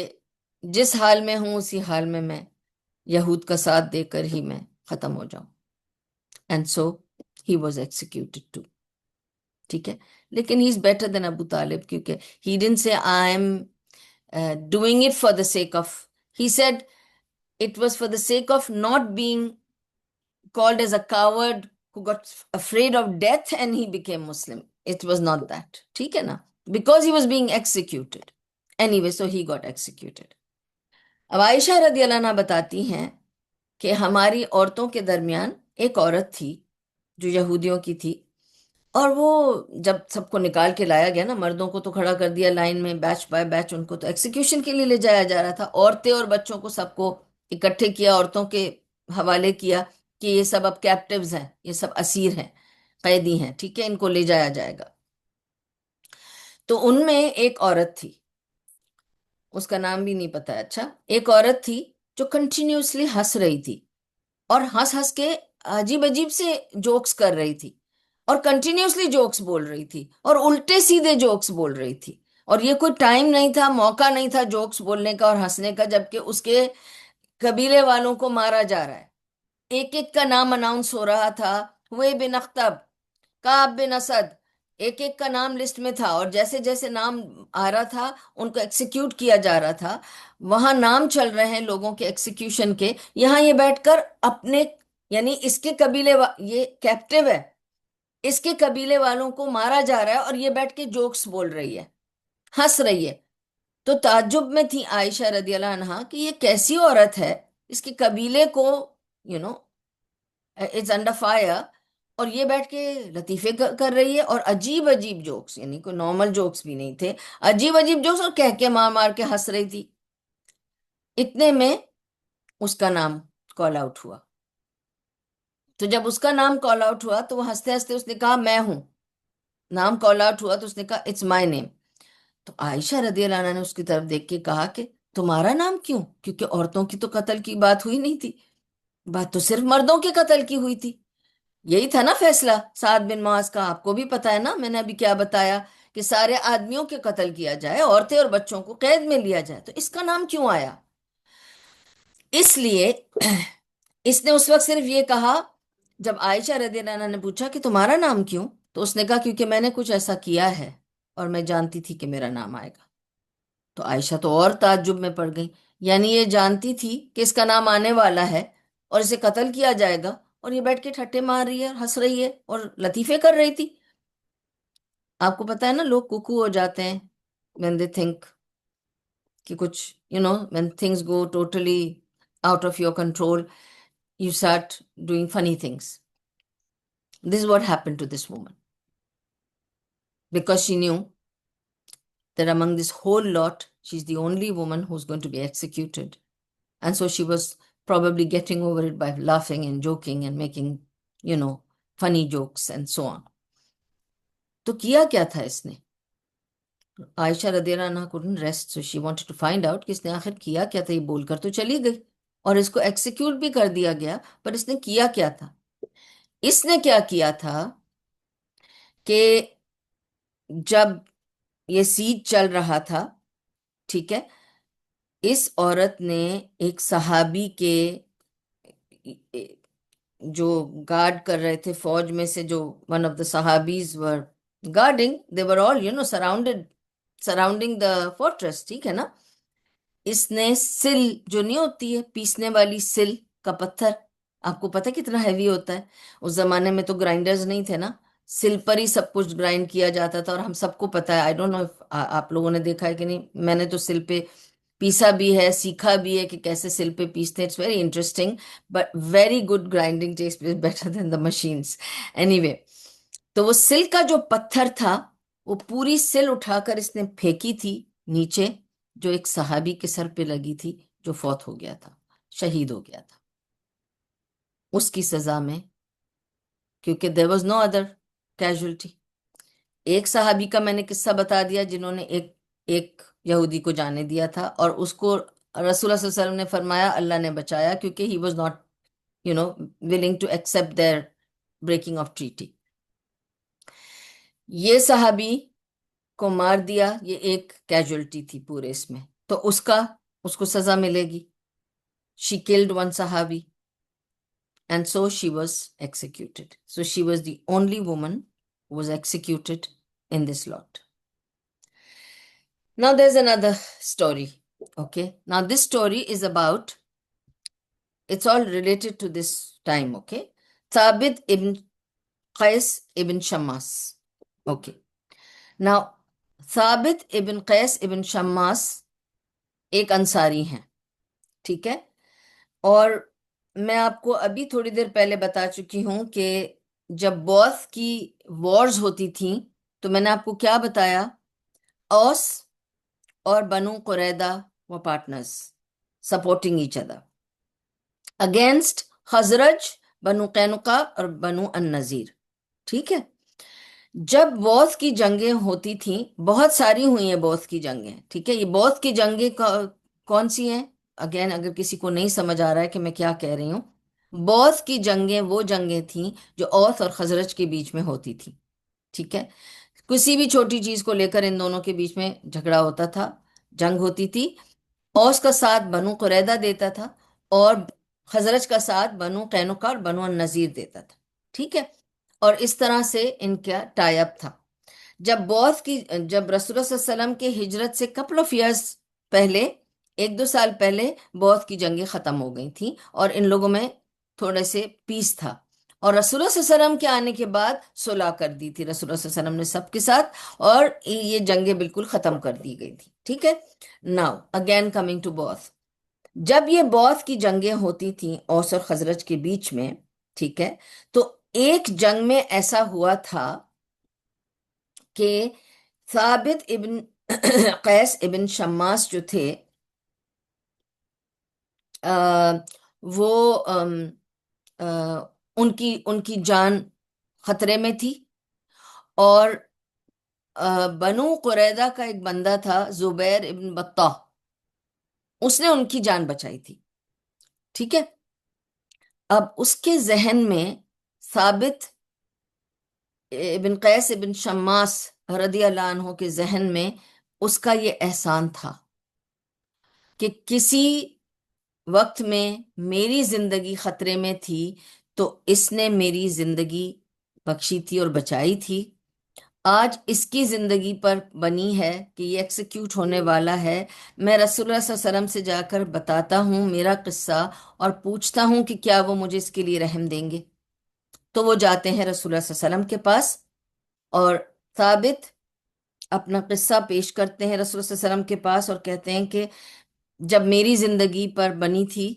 جس حال میں ہوں اسی حال میں یہود کا ساتھ دے کر ہی میں ختم ہو جاؤں، and so he was executed to, ٹھیک ہے۔ لیکن ہی از بیٹر دین ابو طالب، کیونکہ ہی ڈنٹ سے I am doing it for the sake of, he said it was for the sake of not being called as a coward who got afraid of death and he became Muslim. It was not that. ٹھیک ہے نا؟ Because he was being executed. Anyway, so he got executed. اب عائشہ رضی اللہ عنہ بتاتی ہیں کہ ہماری عورتوں کے درمیان ایک عورت تھی جو یہودیوں کی تھی، اور وہ جب سب کو نکال کے لایا گیا نا، مردوں کو تو کھڑا کر دیا لائن میں بیچ بائی بیچ، ان کو تو ایکسیکیوشن کے لیے لے جایا جا رہا تھا، عورتیں اور بچوں کو سب کو اکٹھے کیا، عورتوں کے حوالے کیا کہ یہ سب اب کیپٹیوز ہیں، یہ سب اسیر ہیں، قیدی ہیں، ٹھیک ہے، ان کو لے جایا جائے گا۔ تو ان میں ایک عورت تھی، اس کا نام بھی نہیں پتا ہے، اچھا، ایک عورت تھی جو کنٹینیوسلی ہنس رہی تھی، اور ہنس ہنس کے عجیب عجیب سے جوکس کر رہی تھی، اور کنٹینیوسلی جوکس بول رہی تھی، اور الٹے سیدھے جوکس بول رہی تھی، اور یہ کوئی ٹائم نہیں تھا، موقع نہیں تھا جوکس بولنے کا اور ہنسنے کا، جبکہ اس کے قبیلے والوں کو مارا جا رہا ہے، ایک ایک کا نام اناؤنس ہو رہا تھا، ہوئے بن اختب، کعب بن اسد، ایک ایک کا نام لسٹ میں تھا، اور جیسے جیسے نام آ رہا تھا ان کو ایکسیکیوٹ کیا جا رہا تھا، وہاں نام چل رہے ہیں لوگوں کے ایکسیکیوشن کے، یہاں یہ بیٹھ کر اپنے، یعنی اس کے یہ کیپٹیو ہے، اس کے قبیلے والوں کو مارا جا رہا ہے، اور یہ بیٹھ کے جوکس بول رہی ہے، ہنس رہی ہے۔ تو تعجب میں تھی عائشہ رضی اللہ عنہا کہ یہ کیسی عورت ہے، اس کے قبیلے کو you know it's under fire, اور یہ بیٹھ کے لطیفے کر رہی ہے، اور عجیب عجیب جوکس، یعنی کوئی نارمل جوکس بھی نہیں تھے، عجیب عجیب جوکس، اور کہہ کے مار مار کے ہنس رہی تھی۔ اتنے میں اس کا نام کال آؤٹ ہوا، تو جب اس کا نام کال آؤٹ ہوا تو وہ ہنستے ہنستے اس نے کہا میں ہوں، نام کال آؤٹ ہوا تو اس نے کہا اٹس مائی نیم۔ تو عائشہ رضی اللہ عنہ نے اس کی طرف دیکھ کے کہا کہ تمہارا نام کیوں؟ کیونکہ عورتوں کی تو قتل کی بات ہوئی نہیں تھی، بات تو صرف مردوں کے قتل کی ہوئی تھی، یہی تھا نا فیصلہ سعد بن معاذ کا، آپ کو بھی پتا ہے نا، میں نے ابھی کیا بتایا کہ سارے آدمیوں کے قتل کیا جائے، عورتیں اور بچوں کو قید میں لیا جائے، تو اس کا نام کیوں آیا؟ اس لیے اس نے اس وقت صرف یہ کہا، جب عائشہ رضی اللہ عنہ نے پوچھا کہ تمہارا نام کیوں، تو اس نے کہا کیونکہ میں نے کچھ ایسا کیا ہے اور میں جانتی تھی کہ میرا نام آئے گا۔ تو عائشہ تو اور تعجب میں پڑ گئی، یعنی یہ جانتی تھی کہ اس کا نام آنے والا ہے اور اسے قتل کیا جائے گا، اور یہ بیٹھ کے ٹھٹے مار رہی ہے، ہنس رہی ہے اور لطیفے کر رہی تھی۔ آپ کو پتا ہے نا لوگ کوکو ہو جاتے ہیں when they think کہ کچھ when things go totally out of your control, you start doing funny things. This is what happened to this woman, because she knew that among this whole lot she's the only woman who's going to be executed. And so she was probably getting over it by laughing and joking and making, funny jokes and so on. تو کیا کیا تھا اس نے؟ عائشہ رضی اللہ عنہ couldn't rest, so she wanted to find out کہ اس نے آخر کیا کیا تھا، یہ بول کر تو چلی گئی اور اس کو ایکسیکیوٹ بھی کر دیا گیا، پر اس نے کیا کیا تھا؟ اس نے کیا کیا تھا کہ جب یہ سیج چل رہا تھا، ٹھیک ہے، اس عورت نے ایک صحابی کے جو گارڈ کر رہے تھے فوج میں سے، جو ون آف دا صحابیز were guarding, they were all surrounding the fortress, ٹھیک ہے نا، اس نے سل جو نہیں ہوتی ہے پیسنے والی سل کا پتھر، آپ کو پتہ کتنا ہیوی ہوتا ہے، اس زمانے میں تو گرائنڈرز نہیں تھے نا، سل پر ہی سب کچھ گرائنڈ کیا جاتا تھا، اور ہم سب کو پتا ہے، آئی ڈونٹ نو آپ لوگوں نے دیکھا ہے کہ نہیں، میں نے تو سل پہ پیسا بھی ہے، سیکھا بھی ہے کہ کیسے سل پہ پیستے ہیں، it's very interesting, but very good grinding taste better than the machines, anyway, تو وہ سل کا جو پتھر تھا وہ پوری سل اٹھا کر اس نے پھینکی تھی نیچے، جو ایک صحابی کے سر پہ لگی تھی، جو فوت ہو گیا تھا، شہید ہو گیا تھا اس کی سزا میں، کیونکہ there was no other casualty۔ ایک صحابی کا میں نے قصہ بتا دیا جنہوں نے ایک یہودی کو جانے دیا تھا، اور اس کو رسول اللہ صلی اللہ علیہ وسلم نے فرمایا اللہ نے بچایا، کیونکہ he was not willing to accept their breaking of treaty۔ یہ صحابی کو مار دیا، یہ ایک کیجولٹی تھی پورے اس میں، تو اس کو سزا ملے گی، she killed one صحابی and so she was executed، so she was the only woman who was executed in this lot۔ Now there's another story, okay, now this story is about, it's all related to this time, okay, Thabit ibn Qais ibn Shammas، okay, now ثابت ابن قیس ابن شماس ایک انصاری ہیں، ٹھیک ہے، اور میں آپ کو ابھی تھوڑی دیر پہلے بتا چکی ہوں کہ جب بوس کی وارز ہوتی تھیں تو میں نے آپ کو کیا بتایا، اوس اور بنو قریدہ وہ partners supporting each other against Khazraj, Banu Qaynuqa اور بنو النذیر، ٹھیک ہے، جب بوس کی جنگیں ہوتی تھیں، بہت ساری ہوئی ہیں بوس کی جنگیں، ٹھیک ہے، یہ بوس کی جنگیں کون سی ہیں، اگین اگر کسی کو نہیں سمجھ آ رہا ہے کہ میں کیا کہہ رہی ہوں، بوس کی جنگیں وہ جنگیں تھیں جو اوس اور خزرج کے بیچ میں ہوتی تھیں، ٹھیک ہے، کسی بھی چھوٹی چیز کو لے کر ان دونوں کے بیچ میں جھگڑا ہوتا تھا، جنگ ہوتی تھی، اوس کا ساتھ بنو قریدہ دیتا تھا اور خزرج کا ساتھ بنو قینقاع اور بنو النذیر دیتا تھا، ٹھیک ہے، اور اس طرح سے ان کا ٹائی اپ تھا۔ جب جب رسول اللہ صلی اللہ علیہ وسلم کے ہجرت سے کپل آف ایئرس پہلے، ایک دو سال پہلے بوس کی جنگیں ختم ہو گئی تھیں اور ان لوگوں میں تھوڑے سے پیس تھا، اور رسول اللہ صلی اللہ علیہ وسلم کے آنے کے بعد صلح کر دی تھی رسول اللہ صلی اللہ علیہ وسلم نے سب کے ساتھ، اور یہ جنگیں بالکل ختم کر دی گئی تھی، ٹھیک ہے۔ ناؤ اگین کمنگ ٹو بوس، جب یہ بوس کی جنگیں ہوتی تھیں اوس اور خزرج کے بیچ میں، ٹھیک ہے، تو ایک جنگ میں ایسا ہوا تھا کہ ثابت ابن قیس ابن شماس جو تھے، وہ ان کی جان خطرے میں تھی، اور بنو قریدہ کا ایک بندہ تھا زبیر ابن بطہ، اس نے ان کی جان بچائی تھی، ٹھیک ہے، اب اس کے ذہن میں ثابت ابن قیس ابن شماس رضی اللہ عنہ کے ذہن میں اس کا یہ احسان تھا کہ کسی وقت میں میری زندگی خطرے میں تھی تو اس نے میری زندگی بخشی تھی اور بچائی تھی، آج اس کی زندگی پر بنی ہے کہ یہ ایکسیکیوٹ ہونے والا ہے، میں رسول اللہ صلی اللہ علیہ وسلم سے جا کر بتاتا ہوں میرا قصہ اور پوچھتا ہوں کہ کیا وہ مجھے اس کے لیے رحم دیں گے، تو وہ جاتے ہیں رسول اللہ صلی اللہ علیہ وسلم کے پاس اور ثابت اپنا قصہ پیش کرتے ہیں رسول اللہ صلی اللہ علیہ وسلم کے پاس اور کہتے ہیں کہ جب میری زندگی پر بنی تھی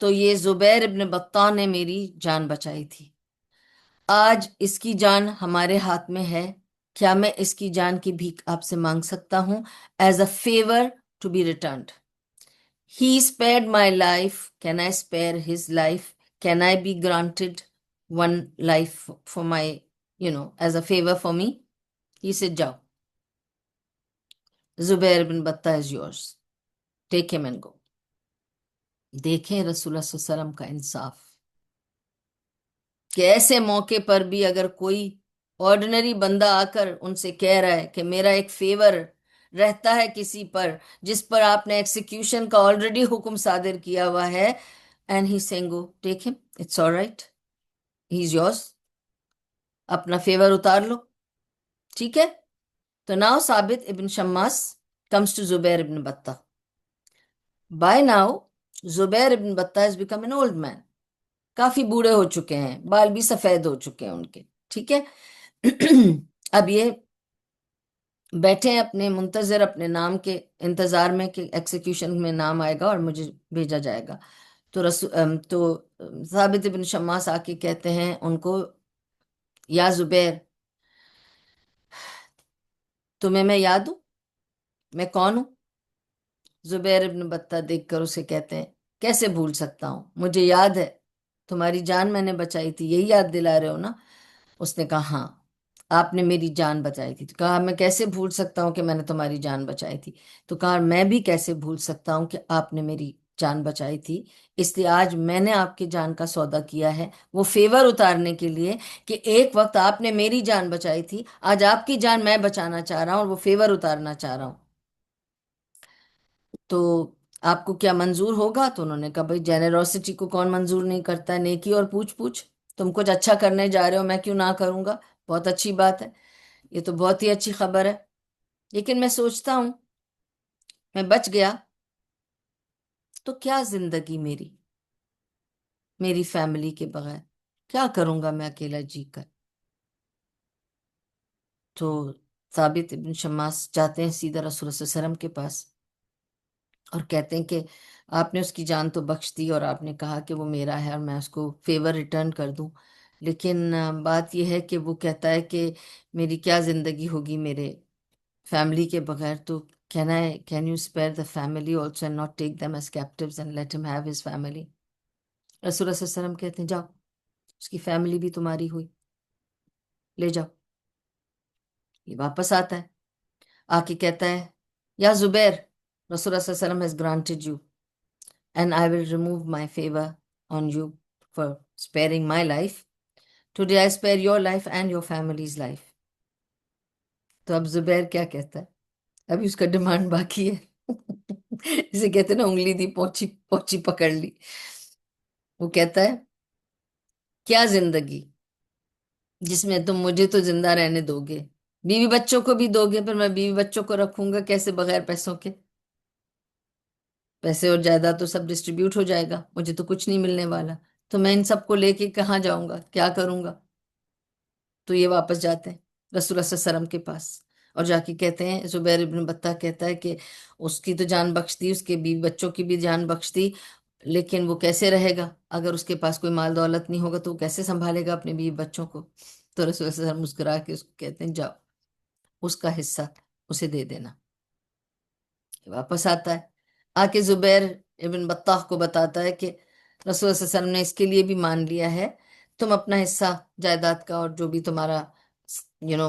تو یہ زبیر ابن بطہ نے میری جان بچائی تھی، آج اس کی جان ہمارے ہاتھ میں ہے، کیا میں اس کی جان کی بھیک آپ سے مانگ سکتا ہوں as a favour to be returned, he spared my life, can I spare his life, can I be granted one life for my as a favor for me، he said جاؤ زبیر بن بطہ is yours، take him and go۔ دیکھیں رسول اللہ صلی اللہ علیہ وسلم کا انصاف، کہ ایسے موقع پر بھی اگر کوئی آرڈنری بندہ آ کر ان سے کہہ رہا ہے کہ میرا ایک فیور رہتا ہے کسی پر جس پر آپ نے ایکسیکیوشن کا آلریڈی حکم صادر کیا ہوا ہے. And he saying go take him, it's all right, he is yours, اپنا فیور اتار لو. ٹھیک ہے. تو ناؤ ثابت ابن شماس comes to زبیر ابن بطہ. بائی ناؤ زبیر ابن بطہ has become an old man. کافی بوڑھے ہو چکے ہیں، بال بھی سفید ہو چکے ہیں ان کے. ٹھیک ہے. اب یہ بیٹھے ہیں اپنے منتظر، اپنے نام کے انتظار میں کہ ایکسیکیوشن میں نام آئے گا اور مجھے بھیجا جائے گا. تو ثابت ابن شماس آ کے کہتے ہیں ان کو، یا زبیر، تمہیں میں یاد ہوں، میں کون ہوں؟ زبیر ابن بطہ دیکھ کر اسے کہتے ہیں کیسے بھول سکتا ہوں، مجھے یاد ہے، تمہاری جان میں نے بچائی تھی، یہی یاد دلا رہے ہو نا؟ اس نے کہا ہاں، آپ نے میری جان بچائی تھی. تو کہا میں کیسے بھول سکتا ہوں کہ میں نے تمہاری جان بچائی تھی. تو کہا میں بھی کیسے بھول سکتا ہوں کہ آپ نے میری جان بچائی تھی. اس لیے آج میں نے آپ کی جان کا سودا کیا ہے، وہ فیور اتارنے کے لیے کہ ایک وقت آپ نے میری جان بچائی تھی، آج آپ کی جان میں بچانا چاہ رہا ہوں اور وہ فیور اتارنا چاہ رہا ہوں. تو آپ کو کیا منظور ہوگا؟ تو انہوں نے کہا بھائی جینیروسٹی کو کون منظور نہیں کرتا ہے، نیکی اور پوچھ پوچھ. تم کچھ اچھا کرنے جا رہے ہو، میں کیوں نہ کروں گا؟ بہت اچھی بات ہے، یہ تو بہت ہی اچھی خبر ہے. لیکن میں سوچتا ہوں میں بچ گیا تو کیا زندگی میری، میری فیملی کے بغیر کیا کروں گا میں اکیلا جی کر؟ تو ثابت ابن شماس جاتے ہیں سیدھا رسول اللہ صلی اللہ علیہ وسلم کے پاس اور کہتے ہیں کہ آپ نے اس کی جان تو بخش دی اور آپ نے کہا کہ وہ میرا ہے اور میں اس کو فیور ریٹرن کر دوں، لیکن بات یہ ہے کہ وہ کہتا ہے کہ میری کیا زندگی ہوگی میرے فیملی کے بغیر. تو can you spare the family also and not take them as captives and let him have his family? رسول اللہ صلی اللہ علیہ وسلم کہتے ہیں جاؤ، اس کی فیملی بھی تمہاری ہوئی، لے جاؤ. یہ واپس آتا ہے، آ کے کہتا ہے یا زبیر، رسول اللہ صلی اللہ علیہ وسلم has granted you and I will remove my favor on you for sparing my life. Today I spare your life and your family's life. تو اب زبیر کیا کہتا ہے؟ ابھی اس کا ڈیمانڈ باقی ہے. اسے کہتے ہیں نا انگلی دی پوچھی پوچھی پکڑ لی. وہ کہتا ہے کیا زندگی جس میں تم مجھے تو زندہ رہنے دو گے، بیوی بچوں کو بھی دو گے، پھر میں بیوی بچوں کو رکھوں گا کیسے بغیر پیسوں کے؟ پیسے اور جائیداد تو سب ڈسٹریبیوٹ ہو جائے گا، مجھے تو کچھ نہیں ملنے والا، تو میں ان سب کو لے کے کہاں جاؤں گا، کیا کروں گا؟ تو یہ واپس جاتے ہیں رسول اللہ صلی اللہ علیہ وسلم کے پاس اور جا کے کہتے ہیں، زبیر ابن بطہ کہتا ہے کہ اس کی تو جان بخش دی، اس کے بیوی بچوں کی بھی جان بخش دی، لیکن وہ کیسے رہے گا اگر اس کے پاس کوئی مال دولت نہیں ہوگا؟ تو وہ کیسے سنبھالے گا اپنے بیوی بچوں کو؟ تو رسول اللہ صلی اللہ علیہ وسلم مسکرا کے اس کو کہتے ہیں جاؤ، اس کا حصہ اسے دے دینا. واپس آتا ہے، آ کے زبیر ابن بطاح کو بتاتا ہے کہ رسول اللہ صلی اللہ علیہ وسلم نے اس کے لیے بھی مان لیا ہے، تم اپنا حصہ جائیداد کا اور جو بھی تمہارا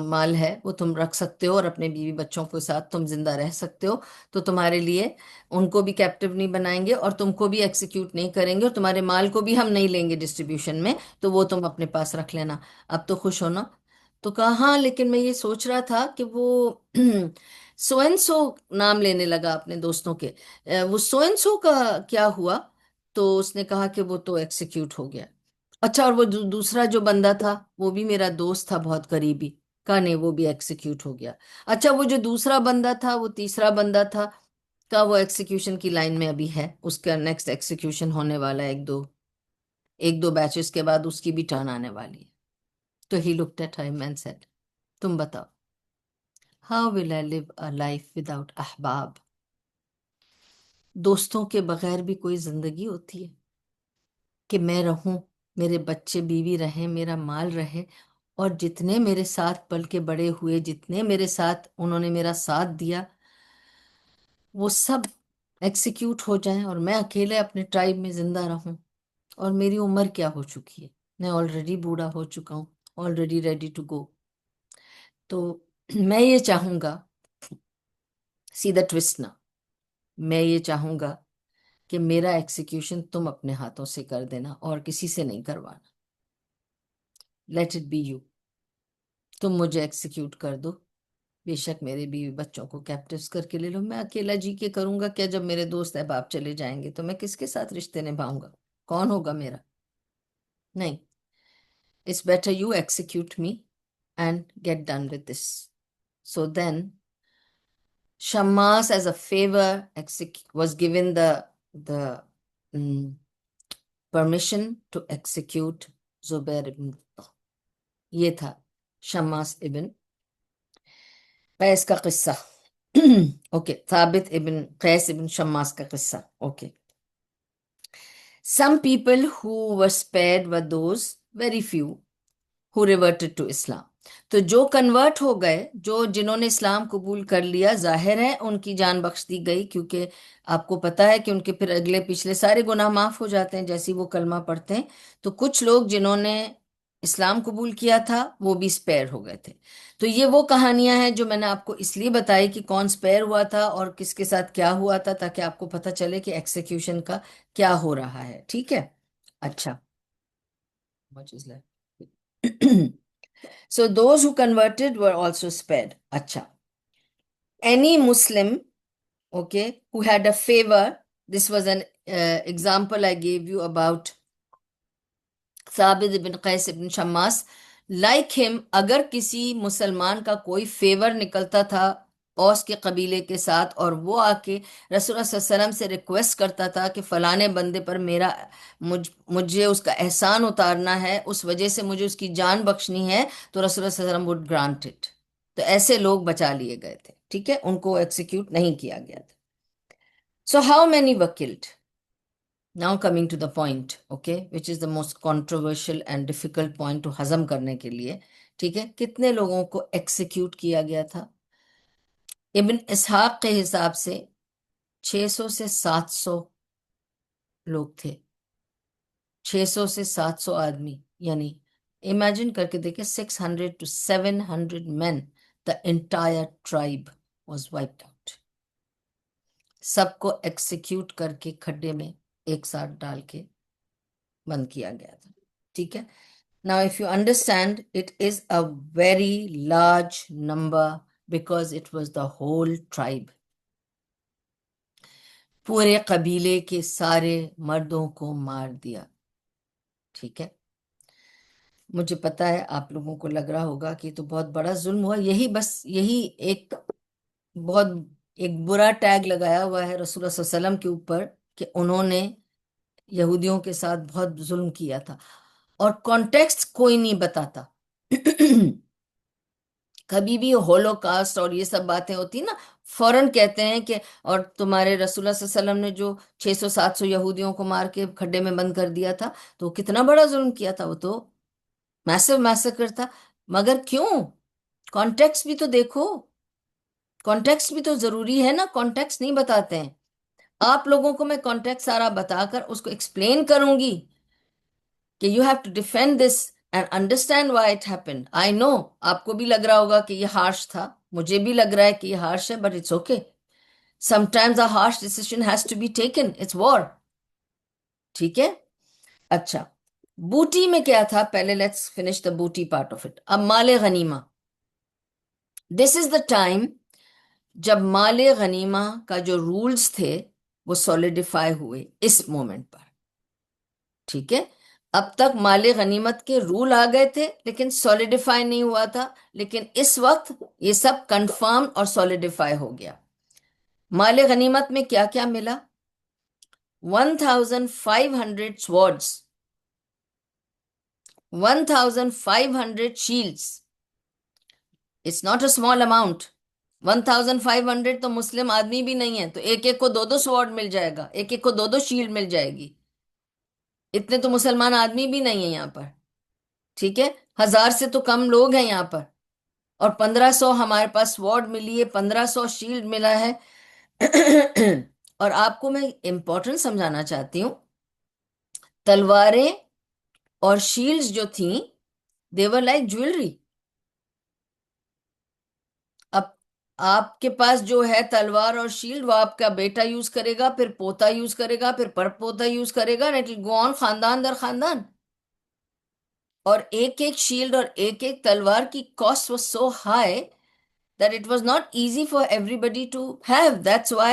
مال ہے وہ تم رکھ سکتے ہو اور اپنے بیوی بچوں کے ساتھ تم زندہ رہ سکتے ہو. تو تمہارے لیے ان کو بھی کیپٹیو نہیں بنائیں گے اور تم کو بھی ایکسیکیوٹ نہیں کریں گے اور تمہارے مال کو بھی ہم نہیں لیں گے ڈسٹریبیوشن میں، تو وہ تم اپنے پاس رکھ لینا. اب تو خوش ہونا؟ تو کہا ہاں، لیکن میں یہ سوچ رہا تھا کہ وہ سو اینڈ سو نام لینے لگا اپنے دوستوں کے، وہ سو اینڈ سو کا کیا ہوا؟ تو اس نے کہا کہ وہ تو ایکسیکیوٹ ہو گیا. اچھا، اور وہ دوسرا جو بندہ تھا وہ بھی میرا دوست تھا بہت قریبی، کہا نہیں وہ بھی ایکسیکیوٹ ہو گیا. اچھا، وہ جو دوسرا بندہ تھا، وہ تیسرا بندہ تھا، کا وہ ایکسیکیوشن کی لائن میں ابھی ہے، اس کا نیکسٹ ایکسیکیوشن ہونے والا ہے، ایک دو بیچز کے بعد اس کی بھی ٹرن آنے والی ہے. تو he looked at him and said تم بتاؤ how will I live a life without احباب؟ دوستوں کے بغیر بھی کوئی زندگی ہوتی ہے کہ میں رہوں، میرے بچے بیوی رہیں، میرا مال رہے، اور جتنے میرے ساتھ پل کے بڑے ہوئے، جتنے میرے ساتھ انہوں نے میرا ساتھ دیا، وہ سب ایکسیکیوٹ ہو جائیں اور میں اکیلے اپنے ٹرائب میں زندہ رہوں؟ اور میری عمر کیا ہو چکی ہے، میں آلریڈی بوڑھا ہو چکا ہوں، آلریڈی ریڈی ٹو گو. تو میں یہ چاہوں گا، سیدھا ٹوسٹ نہ، میں یہ چاہوں گا کہ میرا ایکسیکیوشن تم اپنے ہاتھوں سے کر دینا اور کسی سے نہیں کروانا. لیٹ اٹ بی یو، تم مجھے ایکسیکیوٹ کر دو، بے شک میرے بیوی بچوں کو کیپٹیوز کر کے لے لو، میں اکیلا جی کے کروں گا کیا؟ جب میرے دوست احباب چلے جائیں گے تو میں کس کے ساتھ رشتے نبھاؤں گا؟ کون ہوگا میرا؟ نہیں. It's better you execute me and get done with this. So then Shammas as a favor was given the mm, permission to execute Zubair ibn Muttalib. یہ تھا شماس ابن قیس کا قصہ. اوکے ثابت ابن قیس ابن شماس کا قصہ. Okay. Some people who were spared were those very few who reverted to Islam. تو جو کنورٹ ہو گئے، جنہوں نے اسلام قبول کر لیا، ظاہر ہے ان کی جان بخش دی گئی، کیونکہ آپ کو پتا ہے کہ ان کے پھر اگلے پچھلے سارے گناہ معاف ہو جاتے ہیں جیسی وہ کلمہ پڑھتے ہیں. تو کچھ لوگ جنہوں نے اسلام قبول کیا تھا وہ بھی سپیر ہو گئے تھے. تو یہ وہ کہانیاں ہیں جو میں نے آپ کو اس لیے بتائی کہ کون سپیر ہوا تھا اور کس کے ساتھ کیا ہوا تھا، تاکہ آپ کو پتہ چلے کہ ایکسیکیوشن کا کیا ہو رہا ہے. ٹھیک ہے. اچھا. Much is left. So those who converted were also spared. Acha. Any Muslim, okay, who had a favor, this was an example I gave you about ثابت ابن قیس ابن شماس. Like him, اگر کسی مسلمان کا کوئی فیور نکلتا تھا اوس کے قبیلے کے ساتھ، اور وہ آ کے رسول اللہ صلی اللہ علیہ وسلم سے ریکویسٹ کرتا تھا کہ فلانے بندے پر مجھے اس کا احسان اتارنا ہے، اس وجہ سے مجھے اس کی جان بخشنی ہے، تو رسول اللہ صلی اللہ علیہ وسلم would grant it. تو ایسے لوگ بچا لیے گئے تھے. ٹھیک ہے، ان کو ایکسیکیوٹ نہیں کیا گیا تھا. So how many were killed? Now coming to the point, okay, which is the most controversial and difficult point to ہضم کرنے کے لیے. ٹھیک ہے، کتنے لوگوں کو ایکسیکیوٹ کیا گیا تھا؟ ابن اسحاق کے حساب سے 600 سے 700 لوگ تھے. 600 سے 700 آدمی، یعنی امیجن کر کے دیکھیں 600 to 700 men, the entire tribe was wiped out. سب کو ایکسیکیوٹ کر کے کھڈے میں ایک ساتھ ڈال کے بند کیا گیا تھا. ٹھیک ہے. Now if you understand, it is a very large number because it was the whole tribe. پورے قبیلے کے سارے مردوں کو مار دیا. ٹھیک ہے. مجھے پتا ہے آپ لوگوں کو لگ رہا ہوگا کہ یہ تو بہت بڑا ظلم ہوا. یہی ایک بہت ایک برا ٹیگ لگایا ہوا ہے رسول اللہ صلی اللہ علیہ وسلم کے اوپر کہ انہوں نے یہودیوں کے ساتھ بہت ظلم کیا تھا، اور کانٹیکسٹ کوئی نہیں بتاتا. کبھی بھی ہولو کاسٹ اور یہ سب باتیں ہوتی نا، فوراً کہتے ہیں کہ اور تمہارے رسول اللہ صلی اللہ علیہ وسلم نے جو 600-700 یہودیوں کو مار کے کھڈے میں بند کر دیا تھا، تو کتنا بڑا ظلم کیا تھا، وہ تو میسو میسکر تھا. مگر کیوں؟ کانٹیکسٹ بھی تو دیکھو، کانٹیکسٹ بھی تو ضروری ہے نا. کانٹیکسٹ نہیں بتاتے ہیں. آپ لوگوں کو میں کانٹیکسٹ سارا بتا کر اس کو ایکسپلین کروں گی کہ you have to defend this and understand why it happen. I know آپ کو بھی لگ رہا ہوگا کہ یہ ہارش تھا، مجھے بھی لگ رہا ہے کہ یہ ہارش ہے، but it's okay. Sometimes a harsh decision has to be taken. It's war. ٹھیک ہے. اچھا، بوٹی میں کیا تھا؟ پہلے لیٹس فنش دا بوٹی پارٹ آف اٹ. اب مال غنیمہ، دس از دا ٹائم جب مال غنیمہ کا جو رولز تھے وہ سولیڈیفائی ہوئے اس مومنٹ پر. ٹھیک ہے. اب تک مال غنیمت کے رول آ گئے تھے لیکن سولیڈیفائی نہیں ہوا تھا، لیکن اس وقت یہ سب کنفرم اور سولیڈیفائی ہو گیا. مال غنیمت میں کیا کیا ملا؟ 1500 swords, 1500 shields. It's not a small amount. 1500 تو مسلم آدمی بھی نہیں ہے، تو ایک ایک کو 2 سوارڈ مل جائے گا، ایک ایک کو 2 شیلڈ مل جائے گی. اتنے تو مسلمان آدمی بھی نہیں ہیں یہاں پر. ٹھیک ہے. 1000 سے تو کم لوگ ہیں یہاں پر، اور 1500 ہمارے پاس وارڈ ملی ہے، 1500 شیلڈ ملا ہے. اور آپ کو میں امپورٹنٹ سمجھانا چاہتی ہوں، تلواریں اور شیلڈز جو تھیں they were like jewelry. اب آپ کے پاس جو ہے تلوار اور شیلڈ، وہ آپ کا بیٹا یوز کرے گا، پھر پوتا یوز کرے گا، پھر پر پوتا یوز کرے گا، اٹ ول گو آن خاندان در خاندان. اور ایک ایک شیلڈ اور ایک ایک تلوار کی cost was so high that it was not easy for everybody to have. That's why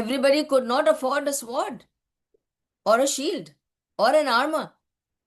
everybody could not afford a sword or a shield or an armor.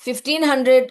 1500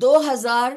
2000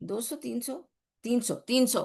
200, 300, 300, 300,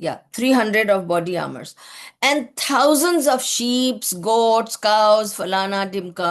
Yeah, 300 of body armors. And thousands of sheep, goats, cows, falana, dimka,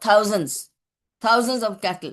thousands of cattle.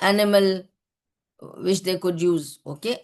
Animal which they could use. Okay.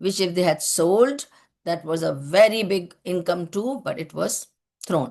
which if they had sold, that was a very big income too, but it was thrown.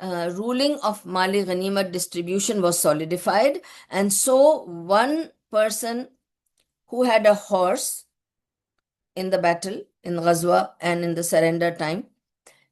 ruling of Mali Ghanimat distribution was solidified, and so one person who had a horse in the battle, in Ghazwa and in the surrender time,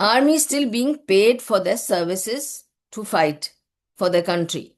Army is still being paid for their services to fight for their country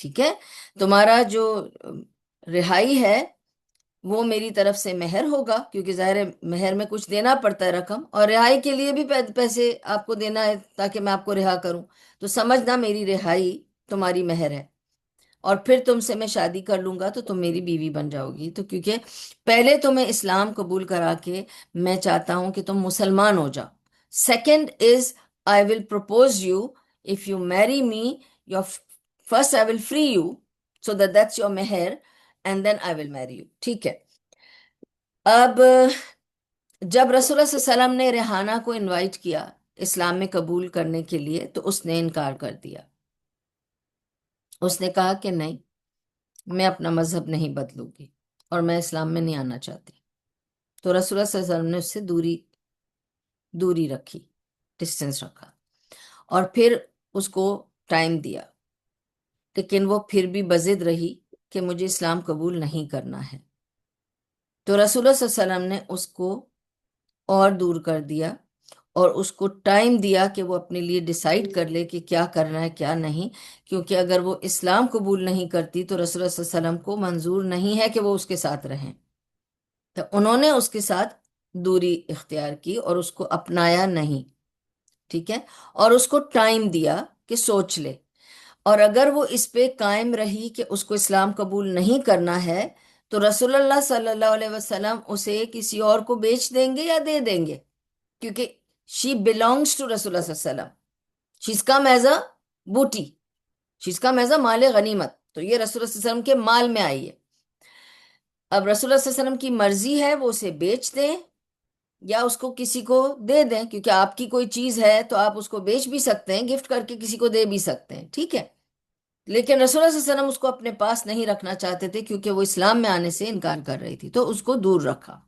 ٹھیک ہے؟ تمہارا جو رہائی ہے وہ میری طرف سے مہر ہوگا، کیونکہ ظاہر ہے مہر میں کچھ دینا پڑتا ہے رقم، اور رہائی کے لیے بھی پیسے آپ کو دینا ہے تاکہ میں آپ کو رہا کروں، تو سمجھنا میری رہائی تمہاری مہر ہے، اور پھر تم سے میں شادی کر لوں گا تو تم میری بیوی بن جاؤ گی۔ تو کیونکہ پہلے تمہیں اسلام قبول کرا کے میں چاہتا ہوں کہ تم مسلمان ہو جاؤ۔ Second is I will propose you, if you marry me, your first I will free you so that's your مہر، and then I will marry you, ٹھیک ہے؟ اب جب رسول اللہ صلی اللہ علیہ وسلم نے ریحانہ کو انوائٹ کیا اسلام میں قبول کرنے کے لیے تو اس نے انکار کر دیا۔ اس نے کہا کہ نہیں، میں اپنا مذہب نہیں بدلوں گی اور میں اسلام میں نہیں آنا چاہتی۔ تو رسول اللہ صلی اللہ علیہ وسلم نے اس سے دوری رکھی، ڈسٹینس رکھا، اور پھر اس کو ٹائم دیا، لیکن وہ پھر بھی بضد رہی کہ مجھے اسلام قبول نہیں کرنا ہے۔ تو رسول اللہ صلی اللہ علیہ وسلم نے اس کو اور دور کر دیا اور اس کو ٹائم دیا کہ وہ اپنے لیے ڈیسائیڈ کر لے کہ کیا کرنا ہے کیا نہیں، کیونکہ اگر وہ اسلام قبول نہیں کرتی تو رسول اللہ صلی اللہ علیہ وسلم کو منظور نہیں ہے کہ وہ اس کے ساتھ رہیں۔ تو انہوں نے اس کے ساتھ دوری اختیار کی اور اس کو اپنایا نہیں، ٹھیک ہے، اور اس کو ٹائم دیا کہ سوچ لے، اور اگر وہ اس پہ قائم رہی کہ اس کو اسلام قبول نہیں کرنا ہے تو رسول اللہ صلی اللہ علیہ وسلم اسے کسی اور کو بیچ دیں گے یا دے دیں گے، کیونکہ شی belongs ٹو رسول اللہ صلی اللہ علیہ وسلم، شی از کم ایز اے بوٹی، شی از کم ایز اے مال غنیمت، تو یہ رسول اللہ صلی اللہ علیہ وسلم کے مال میں آئی ہے۔ اب رسول اللہ صلی اللہ علیہ وسلم کی مرضی ہے وہ اسے بیچ دیں یا اس کو کسی کو دے دیں، کیونکہ آپ کی کوئی چیز ہے تو آپ اس کو بیچ بھی سکتے ہیں، گفٹ کر کے کسی کو دے بھی سکتے ہیں، ٹھیک ہے، لیکن رسول اللہ صلی اللہ علیہ وسلم اس کو اپنے پاس نہیں رکھنا چاہتے تھے کیونکہ وہ اسلام میں آنے سے انکار کر رہی تھی، تو اس کو دور رکھا۔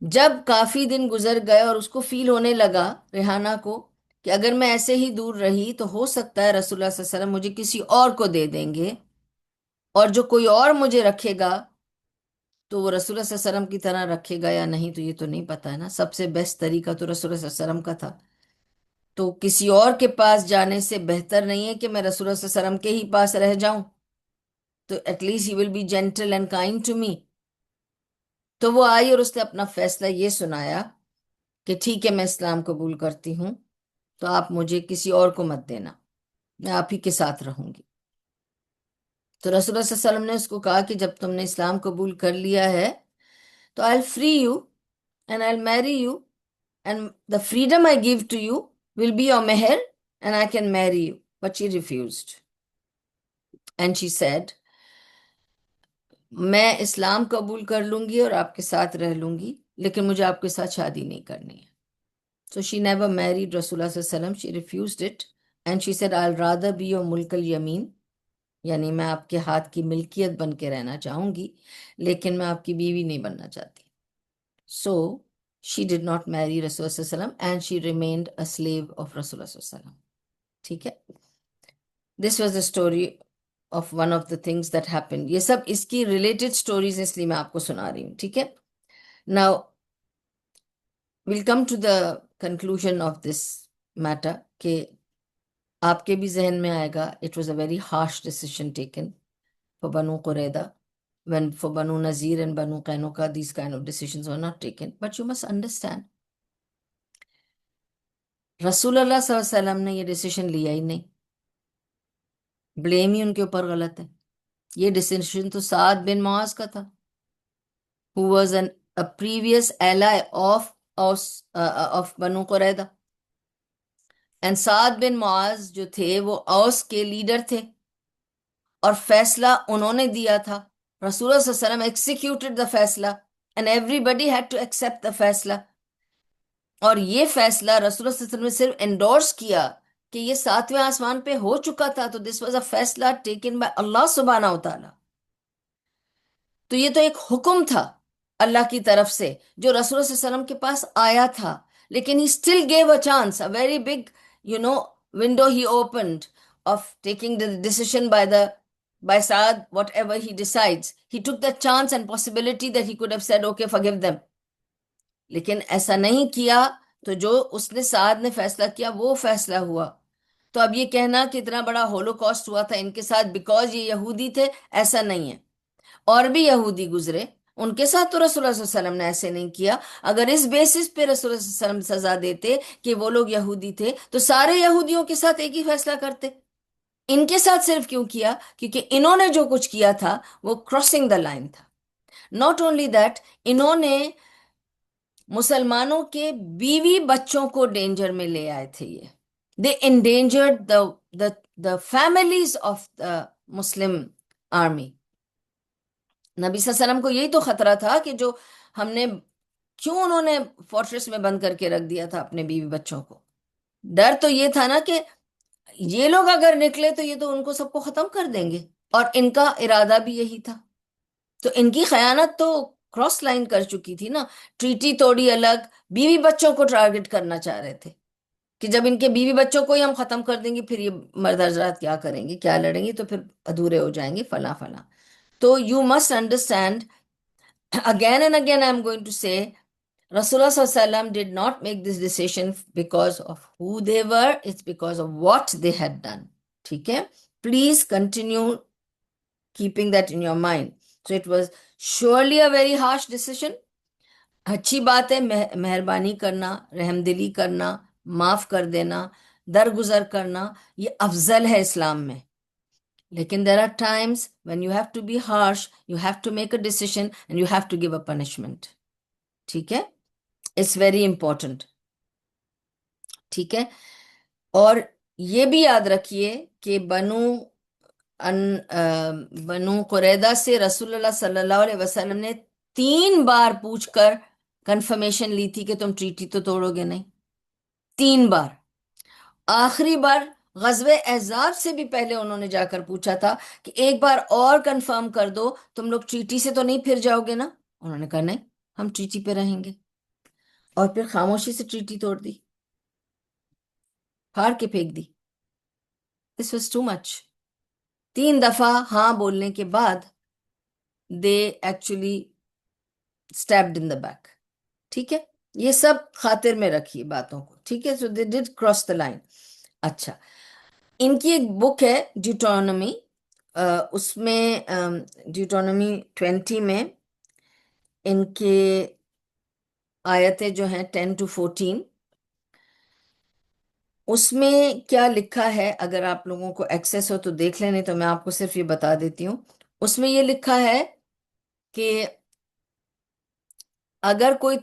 جب کافی دن گزر گئے اور اس کو فیل ہونے لگا ریحانہ کو کہ اگر میں ایسے ہی دور رہی تو ہو سکتا ہے رسول اللہ صلی اللہ علیہ وسلم مجھے کسی اور کو دے دیں گے، اور جو کوئی اور مجھے رکھے گا تو وہ رسول اللہ صلی اللہ علیہ وسلم کی طرح رکھے گا یا نہیں تو یہ تو نہیں پتا ہے نا، سب سے بیسٹ طریقہ تو رسول اللہ صلی اللہ علیہ وسلم کا تھا، تو کسی اور کے پاس جانے سے بہتر نہیں ہے کہ میں رسول اللہ صلی اللہ علیہ وسلم کے ہی پاس رہ جاؤں، تو at least he will be gentle and kind to me. تو وہ آئی اور اس نے اپنا فیصلہ یہ سنایا کہ ٹھیک ہے میں اسلام قبول کرتی ہوں، تو آپ مجھے کسی اور کو مت دینا، میں آپ ہی کے ساتھ رہوں گی۔ تو رسول اللہ صلی اللہ علیہ وسلم نے اس کو کہا کہ جب تم نے اسلام قبول کر لیا ہے تو I'll free you and I'll marry you and the freedom I give to you will be your meher and I can marry you. But she refused. And she said, میں اسلام قبول کر لوں گی اور آپ کے ساتھ رہ لوں گی لیکن مجھے آپ کے ساتھ شادی نہیں کرنی ہے۔ So she never married Rasulullah sallallahu alaihi wasallam. She refused it and she said, I'll rather be your mulk al-yamin، یعنی میں آپ کے ہاتھ کی ملکیت بن کے رہنا چاہوں گی لیکن میں آپ کی بیوی نہیں بننا چاہتی۔ So she did not marry Rasulullah sallallahu alaihi wasallam and she remained a slave of Rasulullah sallallahu alaihi wasallam، ٹھیک ہے؟ This was the story of one of the things that happened۔ یہ سب اس کی ریلیٹڈ سٹوریز اس لیے میں آپ کو سنا رہی ہوں، ٹھیک ہے؟ Now we'll come to the conclusion of this matter کہ آپ کے بھی ذہن میں آئے گا it was a very harsh decision taken for Banu Qurayza when for Banu Nazir and Banu Qainuqa these kind of decisions were not taken, but you must understand رسول اللہ صلی اللہ علیہ وسلم نے یہ ڈیسیشن لیا ہی نہیں، بلیم ہی ان کے اوپر غلط ہے۔ یہ ڈیسیشن تو سعد بن معاذ کا تھا who was a previous ally of Banu Qurayza، and Saad bin معاذ جو تھے وہ اوس کے لیڈر تھے اور فیصلہ انہوں نے دیا تھا، رسول اللہ صلی اللہ علیہ وسلم ایکسیکیوٹڈ دا فیصلہ and everybody had to accept the فیصلہ، اور یہ فیصلہ رسول اللہ صلی اللہ علیہ وسلم نے صرف انڈورس کیا کہ یہ ساتویں آسمان پہ ہو چکا تھا، تو دس واز اے فیصلہ ٹیکن بائی اللہ سبحانہ و تعالیٰ، تو یہ تو ایک حکم تھا اللہ کی طرف سے جو رسول اللہ صلی اللہ علیہ وسلم کے پاس آیا تھا، لیکن he still gave a chance, a very big window he opened of taking the decision by Saad, whatever he decides, he took the chance and possibility that he could have said okay forgive them، لیکن ایسا نہیں کیا، تو جو اس نے سعد نے فیصلہ کیا وہ فیصلہ ہوا، تو اب یہ کہنا کہ اتنا بڑا ہولو کاسٹ ہوا تھا ان کے ساتھ بیکاز یہ یہودی تھے، ایسا نہیں ہے. اور بھی یہودی گزرے، ان کے ساتھ تو رسول اللہ صلی اللہ علیہ وسلم نے ایسے نہیں کیا. اگر اس بیسس پہ رسول اللہ صلی اللہ علیہ وسلم سزا دیتے کہ وہ لوگ یہودی تھے تو سارے یہودیوں کے ساتھ ایک ہی فیصلہ کرتے. ان کے ساتھ صرف کیوں کیا؟ کیونکہ انہوں نے جو کچھ کیا تھا وہ کراسنگ دا لائن تھا. ناٹ اونلی دیٹ، انہوں نے مسلمانوں کے بیوی بچوں کو ڈینجر میں لے آئے تھے. یہ they endangered the families of the Muslim army. نبی صلی اللہ علیہ وسلم کو یہی تو خطرہ تھا کہ جو ہم نے، کیوں انہوں نے فورٹریس میں بند کر کے رکھ دیا تھا اپنے بیوی بچوں کو؟ ڈر تو یہ تھا نا کہ یہ لوگ اگر نکلے تو یہ تو ان کو سب کو ختم کر دیں گے، اور ان کا ارادہ بھی یہی تھا. تو ان کی خیانت تو کراس لائن کر چکی تھی نا. ٹریٹی توڑی الگ، بیوی بچوں کو ٹارگٹ کرنا چاہ رہے تھے کہ جب ان کے بیوی بچوں کو ہی ہم ختم کر دیں گے پھر یہ مرد حضرات کیا کریں گے، کیا لڑیں گے، تو پھر ادھورے ہو جائیں گے فلاں فلاں. تو you must understand, again and again I'm going to say, Rasulullah sallallahu alaihi wasallam did not make this decision because of who they were, it's because of what they had done. ٹھیک ہے، please continue keeping that in your mind. So it was surely a very harsh decision. اچھی بات ہے مہربانی کرنا، رحم دلی کرنا، معاف کر دینا، درگزر کرنا، یہ افضل ہے اسلام میں. لیکن there are times when you have to be harsh, you have to make a decision and you have to give a punishment. ٹھیک ہے، it's very important. ٹھیک ہے، اور یہ بھی یاد رکھیے کہ بنو قریظہ سے رسول اللہ صلی اللہ علیہ وسلم نے 3 بار پوچھ کر کنفرمیشن لی تھی کہ تم ٹریٹی تو توڑو گے نہیں. 3 بار. آخری بار غزوہ احزاب سے بھی پہلے انہوں نے جا کر پوچھا تھا کہ ایک بار اور کنفرم کر دو، تم لوگ ٹریٹی سے تو نہیں پھر جاؤ گے نا؟ انہوں نے کہا نہیں، ہم ٹریٹی پہ رہیں گے. اور پھر خاموشی سے ٹریٹی توڑ دی، پھاڑ کے پھینک دی. This was too much. 3 دفعہ ہاں بولنے کے بعد they actually stepped in the back. ٹھیک ہے، یہ سب خاطر میں رکھیے باتوں کو. ٹھیک ہے، سو دے ڈڈ کراس دا لائن. اچھا، ان کی ایک بک ہے ڈیوٹرانومی، اس میں ڈیوٹرانومی 20 میں ان کے آیتیں جو ہیں 10 to 14، اس میں کیا لکھا ہے، اگر آپ لوگوں کو ایکسیس ہو تو دیکھ لیں، نہیں تو میں آپ کو صرف یہ بتا دیتی ہوں. اس میں یہ لکھا ہے کہ اگر کوئی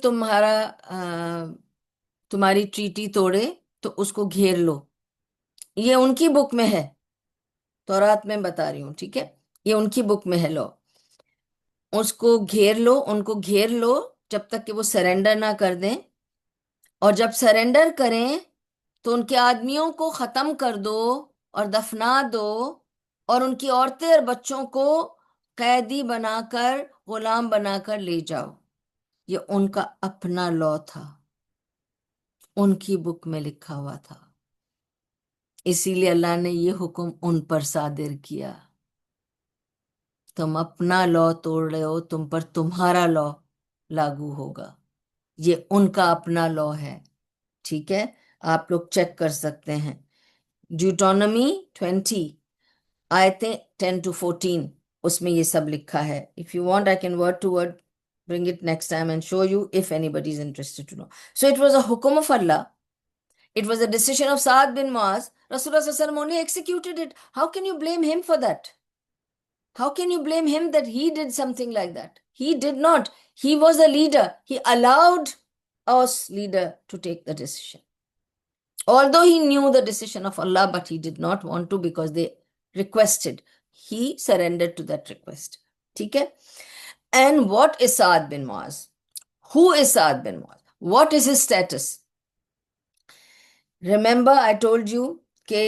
تمہاری ٹریٹی توڑے تو اس کو گھیر لو. یہ ان کی بک میں ہے، تورات میں بتا رہی ہوں. ٹھیک ہے، یہ ان کی بک میں ہے. لو، اس کو گھیر لو، ان کو گھیر لو جب تک کہ وہ سرنڈر نہ کر دیں، اور جب سرنڈر کریں تو ان کے آدمیوں کو ختم کر دو اور دفنا دو، اور ان کی عورتیں اور بچوں کو قیدی بنا کر، غلام بنا کر لے جاؤ. یہ ان کا اپنا لا تھا، ان کی بک میں لکھا ہوا تھا. اسی لیے اللہ نے یہ حکم ان پر صادر کیا. تم اپنا لا توڑ رہے ہو، تم پر تمہارا لا لاگو ہوگا. یہ ان کا اپنا لا ہے. ٹھیک ہے، آپ لوگ چیک کر سکتے ہیں. ڈیوٹرانومی 20 آیتیں 10 to 14، اس میں یہ سب لکھا ہے. If you want I can word to word bring it next time and show you if anybody is interested to know. So it was a hukum of Allah. It was a decision of Sa'ad bin Muaz. Rasulullah sallallahu alaihi wasallam only executed it. How can you blame him for that? How can you blame him that he did something like that? He did not. He was a leader. He allowed us leader to take the decision. Although he knew the decision of Allah, but he did not want to because they requested. He surrendered to that request. ٹھیک ہے. And what is Sa'ad bin Muaz? Who is Sa'ad bin Muaz? What is his status? Remember I told you کہ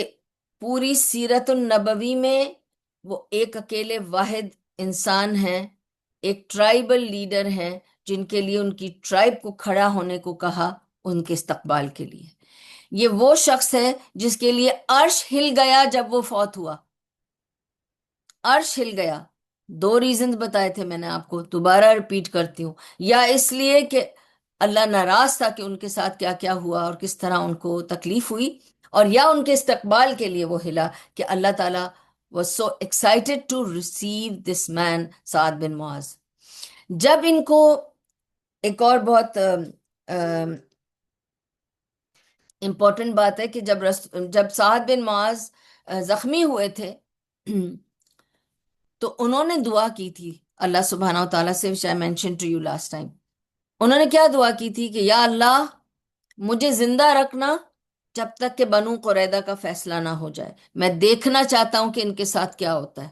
پوری سیرت النبوی میں وہ ایک اکیلے واحد انسان ہیں، ایک ٹرائبل لیڈر ہیں، جن کے لیے ان کی ٹرائب کو کھڑا ہونے کو کہا ان کے استقبال کے لیے. یہ وہ شخص ہے جس کے لیے عرش ہل گیا جب وہ فوت ہوا. عرش ہل گیا. 2 ریزنز بتائے تھے میں نے آپ کو، دوبارہ ریپیٹ کرتی ہوں. یا اس لیے کہ اللہ ناراض تھا کہ ان کے ساتھ کیا کیا ہوا اور کس طرح ان کو تکلیف ہوئی، اور یا ان کے استقبال کے لیے وہ ہلا کہ اللہ تعالیٰ was so excited to receive this man Saad bin معاذ. جب ان کو ایک اور بہت امپورٹنٹ بات ہے کہ جب سعد بن معاذ زخمی ہوئے تھے تو انہوں نے دعا کی تھی اللہ سبحانہ و تعالیٰ سے, which I mentioned to you last time. انہوں نے کیا دعا کی تھی کہ یا اللہ مجھے زندہ رکھنا جب تک کہ بنو قریظہ کا فیصلہ نہ ہو جائے. میں دیکھنا چاہتا ہوں کہ ان کے ساتھ کیا ہوتا ہے.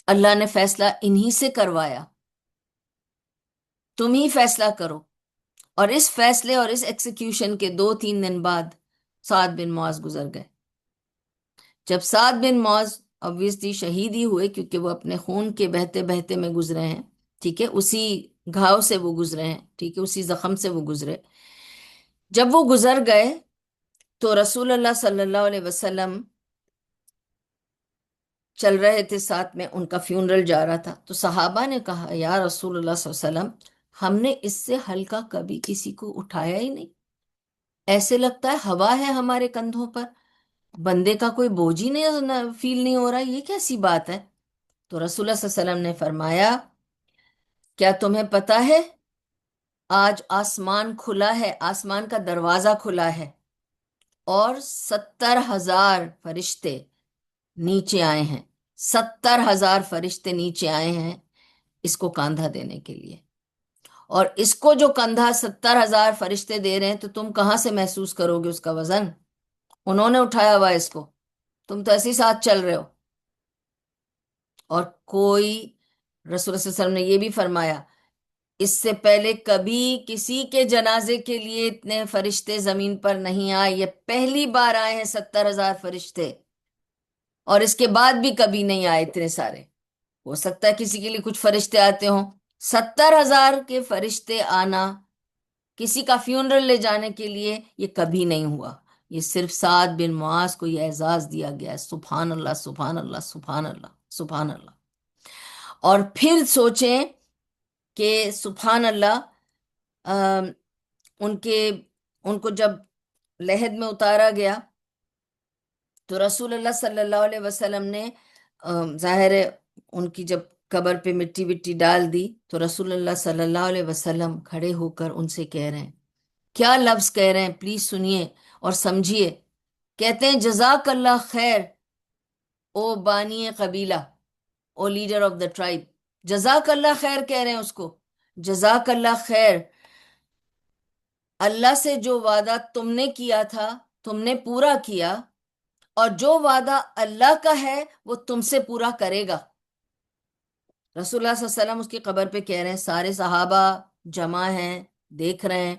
اللہ نے فیصلہ انہی سے کروایا, تم ہی فیصلہ کرو. اور اس فیصلے اور اس ایکسیکیوشن کے 2-3 دن بعد سعد بن معاذ گزر گئے. جب سعد بن معاذ obviously شہید ہی ہوئے کیونکہ وہ اپنے خون کے بہتے بہتے میں گزرے ہیں, ٹھیک ہے, اسی گھاؤ سے وہ گزرے ہیں, ٹھیک ہے, اسی زخم سے وہ گزرے. جب وہ گزر گئے تو رسول اللہ صلی اللہ علیہ وسلم چل رہے تھے ساتھ میں, ان کا فیونرل جا رہا تھا. تو صحابہ نے کہا یا رسول اللہ صلی اللہ علیہ وسلم ہم نے اس سے ہلکا کبھی کسی کو اٹھایا ہی نہیں, ایسے لگتا ہے ہوا ہے ہمارے کندھوں پر, بندے کا کوئی بوجھ ہی نہیں فیل نہیں ہو رہا, یہ کیسی بات ہے. تو رسول اللہ صلی اللہ علیہ وسلم نے فرمایا کیا تمہیں پتا ہے آج آسمان کھلا ہے, آسمان کا دروازہ کھلا ہے اور 70,000 فرشتے نیچے آئے ہیں, 70,000 فرشتے نیچے آئے ہیں اس کو کاندھا دینے کے لیے. اور اس کو جو کندھا 70,000 فرشتے دے رہے ہیں تو تم کہاں سے محسوس کرو گے اس کا وزن؟ انہوں نے اٹھایا ہوا اس کو, تم تو ایسے ہی ساتھ چل رہے ہو. اور کوئی, رسول اللہ صلی اللہ علیہ وسلم نے یہ بھی فرمایا اس سے پہلے کبھی کسی کے جنازے کے لیے اتنے فرشتے زمین پر نہیں آئے, یہ پہلی بار آئے ہیں 70,000 فرشتے, اور اس کے بعد بھی کبھی نہیں آئے اتنے سارے. ہو سکتا ہے کسی کے لیے کچھ فرشتے آتے ہوں, 70,000 کے فرشتے آنا کسی کا فیونرل لے جانے کے لیے یہ کبھی نہیں ہوا. یہ صرف سعد بن معاذ کو یہ اعزاز دیا گیا ہے. سبحان اللہ سبحان اللہ سبحان اللہ سبحان اللہ. اور پھر سوچیں کہ سبحان اللہ, ان کو جب لحد میں اتارا گیا تو رسول اللہ صلی اللہ علیہ وسلم نے ظاہر ہے ان کی جب قبر پہ مٹی وٹی ڈال دی تو رسول اللہ صلی اللہ علیہ وسلم کھڑے ہو کر ان سے کہہ رہے ہیں, کیا لفظ کہہ رہے ہیں پلیز سنیے اور سمجھیے. کہتے ہیں جزاک اللہ خیر او بانی قبیلہ, او لیڈر آف دا ٹرائب. جزاک اللہ خیر کہہ رہے ہیں اس کو, جزاک اللہ خیر, اللہ سے جو وعدہ تم نے کیا تھا تم نے پورا کیا, اور جو وعدہ اللہ کا ہے وہ تم سے پورا کرے گا. رسول اللہ صلی اللہ علیہ وسلم اس کی قبر پہ کہہ رہے ہیں, سارے صحابہ جمع ہیں, دیکھ رہے ہیں,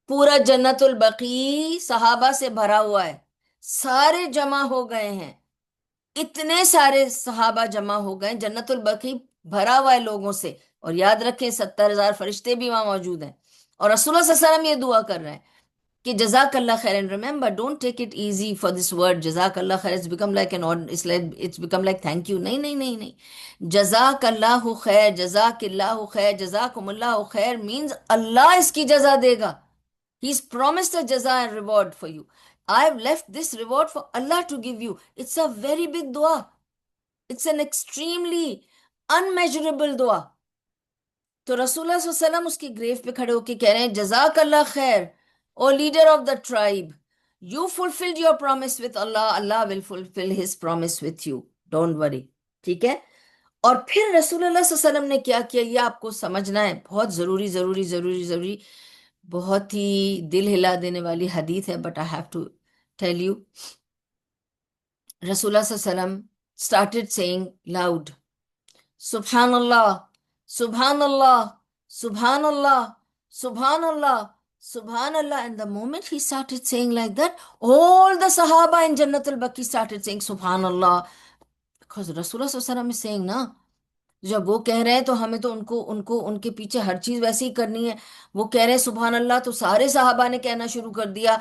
پورا جنت البقیع صحابہ سے بھرا ہوا ہے, سارے جمع ہو گئے ہیں, اتنے سارے صحابہ جمع ہو گئے, جنت البقیع بھرا ہوا ہے لوگوں سے. اور یاد رکھیں 70,000 فرشتے بھی وہاں موجود ہیں, اور رسول اللہ صلی اللہ علیہ وسلم یہ دعا کر رہے ہیں کہ جزاک اللہ خیر. And remember don't take it easy for this word جزاک اللہ خیر, it's become like it's become like thank you. نہیں نہیں نہیں نہیں, جزاک اللہ خیر, جزاک اللہ خیر, جزاکم اللہ خیر مینز اللہ اس کی جزا دے گا. He's promised a jaza and reward for you. I've left this reward for Allah to give you. It's a very big dua. It's an extremely unmeasurable dua. تو رسول اللہ صلی اللہ علیہ وسلم اس کی گریو پہ کھڑے ہو کے کہہ رہے ہیں جزاک اللہ خیر O leader of the tribe, you fulfilled your promise with Allah, Allah will fulfill his promise with you, don't worry. ٹھیک ہے. اور پھر رسول اللہ صلی اللہ علیہ وسلم نے کیا کیا یہ آپ کو سمجھنا ہے, بہت ضروری ضروری ضروری ضروری, بہت ہی دل ہلا دینے والی حدیث ہے, but I have to tell you. رسول اللہ صلی اللہ علیہ وسلم started saying loud سبحان اللہ سبحان اللہ سبحان اللہ سبحان اللہ سبحان اللہ. And the moment he started saying like that, all the Sahaba in Jannat al-Baqi started saying Subhan Allah. Because Rasulullah sallallahu alaihi wasallam is saying na, جب وہ کہہ رہے ہیں تو ہمیں تو ان کے پیچھے ہر چیز ویسے ہی کرنی ہے. وہ کہہ رہے ہیں سبحان اللہ تو سارے صحابہ نے کہنا شروع کر دیا.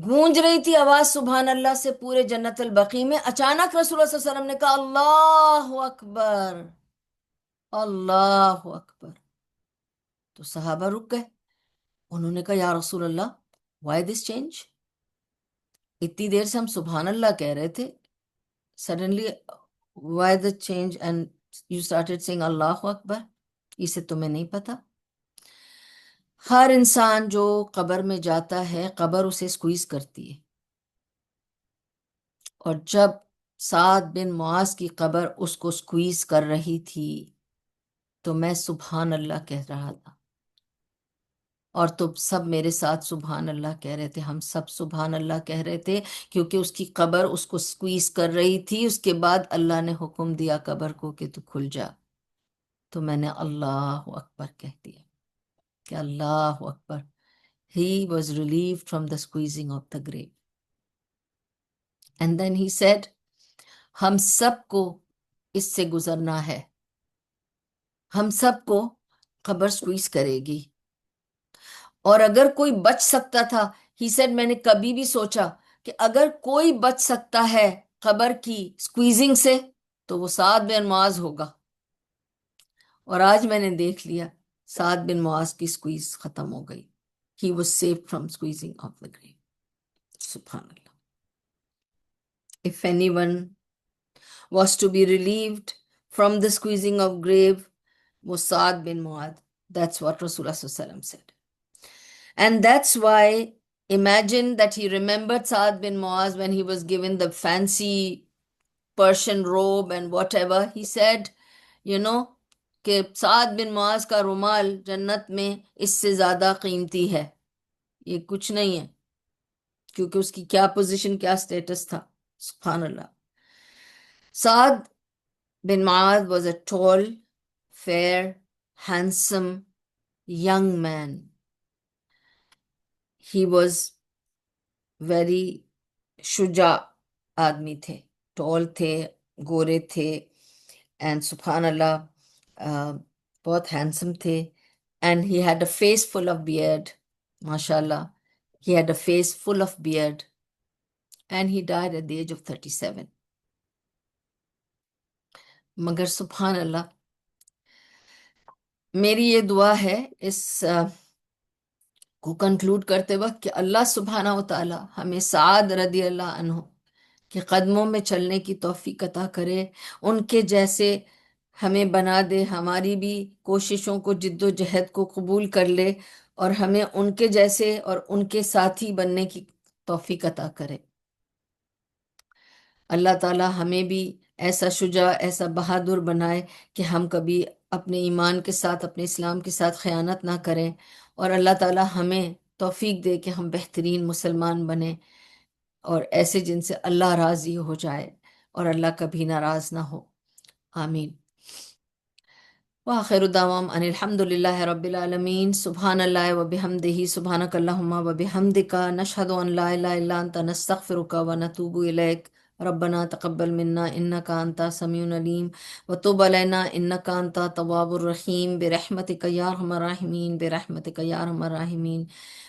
گونج رہی تھی آواز سبحان اللہ سے پورے جنت البقیع میں. اچانک رسول اللہ صلی اللہ علیہ وسلم نے کہا اللہ اکبر اللہ اکبر. تو صحابہ رک گئے, انہوں نے کہا یا رسول اللہ وائی دس چینج, اتنی دیر سے ہم سبحان اللہ کہہ رہے تھے، suddenly why the change and you started saying اللہ اکبر. اسے تمہیں نہیں پتا؟ ہر انسان جو قبر میں جاتا ہے قبر اسے سکویز کرتی ہے، اور جب سعد بن معاذ کی قبر اس کو سکویز کر رہی تھی تو میں سبحان اللہ کہہ رہا تھا، اور تم سب میرے ساتھ سبحان اللہ کہہ رہے تھے، ہم سب سبحان اللہ کہہ رہے تھے، کیونکہ اس کی قبر اس کو سکویز کر رہی تھی. اس کے بعد اللہ نے حکم دیا قبر کو کہ تو کھل جا، تو میں نے اللہ اکبر کہہ دیا کہ اللہ اکبر. He was relieved from the squeezing of the grave. And then he said, ہم سب کو اس سے گزرنا ہے، ہم سب کو قبر سکویز کرے گی، اور اگر کوئی بچ سکتا تھا، ہی سیڈ میں نے کبھی بھی سوچا کہ اگر کوئی بچ سکتا ہے قبر کی سکویزنگ سے تو وہ سعد بن معاذ ہوگا، اور آج میں نے دیکھ لیا سعد بن معاذ کی سکویز ختم ہو گئی. He was saved from squeezing of the grave. سبحان اللہ. If anyone was to be relieved from the squeezing of grave, وہ سعد bin Muaz. That's what Rasulullah sallallahu alaihi wasallam said. And that's why, imagine that he remembered Sa'ad bin Muaz when he was given the fancy Persian robe and whatever. He said, you know, کہ سعد bin معاذ کا رومال جنت میں اس سے زیادہ قیمتی ہے، یہ کچھ نہیں ہے، کیونکہ اس کی کیا پوزیشن، کیا سٹیٹس تھا. سبحان اللہ. سعد bin Mu'adh was a tall, fair, handsome young man. He was very شجاع آدمی تھے، ٹال تھے، گورے تھے، اینڈ سبحان اللہ بہت ہینڈسم تھے. And he had a face full of beard, ماشاء اللہ، he had a face full of beard, and he died at the age of 37. مگر سبحان اللہ، میری یہ دعا ہے اس کو کنکلوڈ کرتے وقت کہ اللہ سبحانہ و تعالی ہمیں سعد رضی اللہ عنہ کے قدموں میں چلنے کی توفیق عطا کرے، ان کے جیسے ہمیں بنا دے، ہماری بھی کوششوں کو، جد و جہد کو قبول کر لے، اور ہمیں ان کے جیسے اور ان کے ساتھی بننے کی توفیق عطا کرے. اللہ تعالی ہمیں بھی ایسا شجاع، ایسا بہادر بنائے کہ ہم کبھی اپنے ایمان کے ساتھ، اپنے اسلام کے ساتھ خیانت نہ کریں، اور اللہ تعالی ہمیں توفیق دے کہ ہم بہترین مسلمان بنیں، اور ایسے جن سے اللہ راضی ہو جائے اور اللہ کبھی ناراض نہ ہو. آمین. وآخر دعوام ان الحمد للہ رب العالمین. سبحان اللہ و بحمدہ، سبحانک اللہم و بحمدک، نشہد ان لا الہ الا انت، نستغفرک و نتوب الیک. ربنا تقبل منا انک انت سمیع العلیم وتب علینا انک انت التواب الرحیم، برحمتک یا ارحم الراحمین، برحمتک یا ارحم الراحمین،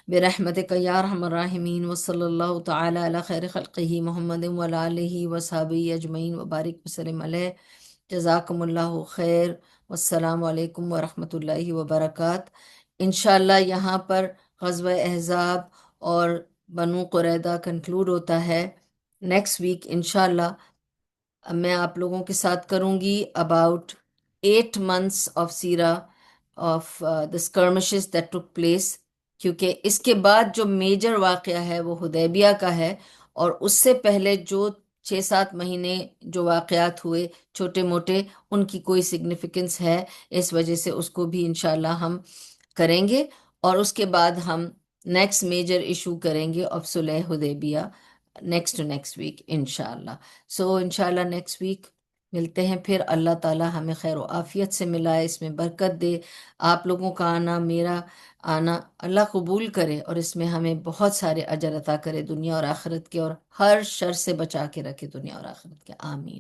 برحمتک یا ارحم الراحمین. وصلی اللہ تعالی علی خیر خلقہ محمد وعلی آلہ وصحبہ اجمعین وبارک وسلم علیہ. جزاکم اللہ خیر، والسلام علیکم ورحمۃ اللہ وبرکاتہ. انشاءاللہ یہاں پر غزوہ احزاب اور بنو قریظہ کنکلوڈ ہوتا ہے. نیکسٹ ویک انشاءاللہ میں آپ لوگوں کے ساتھ کروں گی اباؤٹ 8 months آف سیرہ of the skirmishes that took place، کیونکہ اس کے بعد جو میجر واقعہ ہے وہ حدیبیہ کا ہے، اور اس سے پہلے جو 6-7 مہینے جو واقعات ہوئے چھوٹے موٹے، ان کی کوئی سگنیفیکنس ہے، اس وجہ سے اس کو بھی انشاءاللہ ہم کریں گے. اور اس کے بعد ہم نیکسٹ میجر ایشو کریں گے آف صلح حدیبیہ نیکسٹ ویک انشاءاللہ. سو انشاءاللہ نیکسٹ ویک ملتے ہیں پھر. اللہ تعالی ہمیں خیر و عافیت سے ملائے، اس میں برکت دے. آپ لوگوں کا آنا، میرا آنا اللہ قبول کرے، اور اس میں ہمیں بہت سارے اجر عطا کرے دنیا اور آخرت کے، اور ہر شر سے بچا کے رکھے دنیا اور آخرت کے. آمین.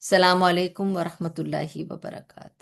السلام علیکم ورحمۃ اللہ وبرکاتہ.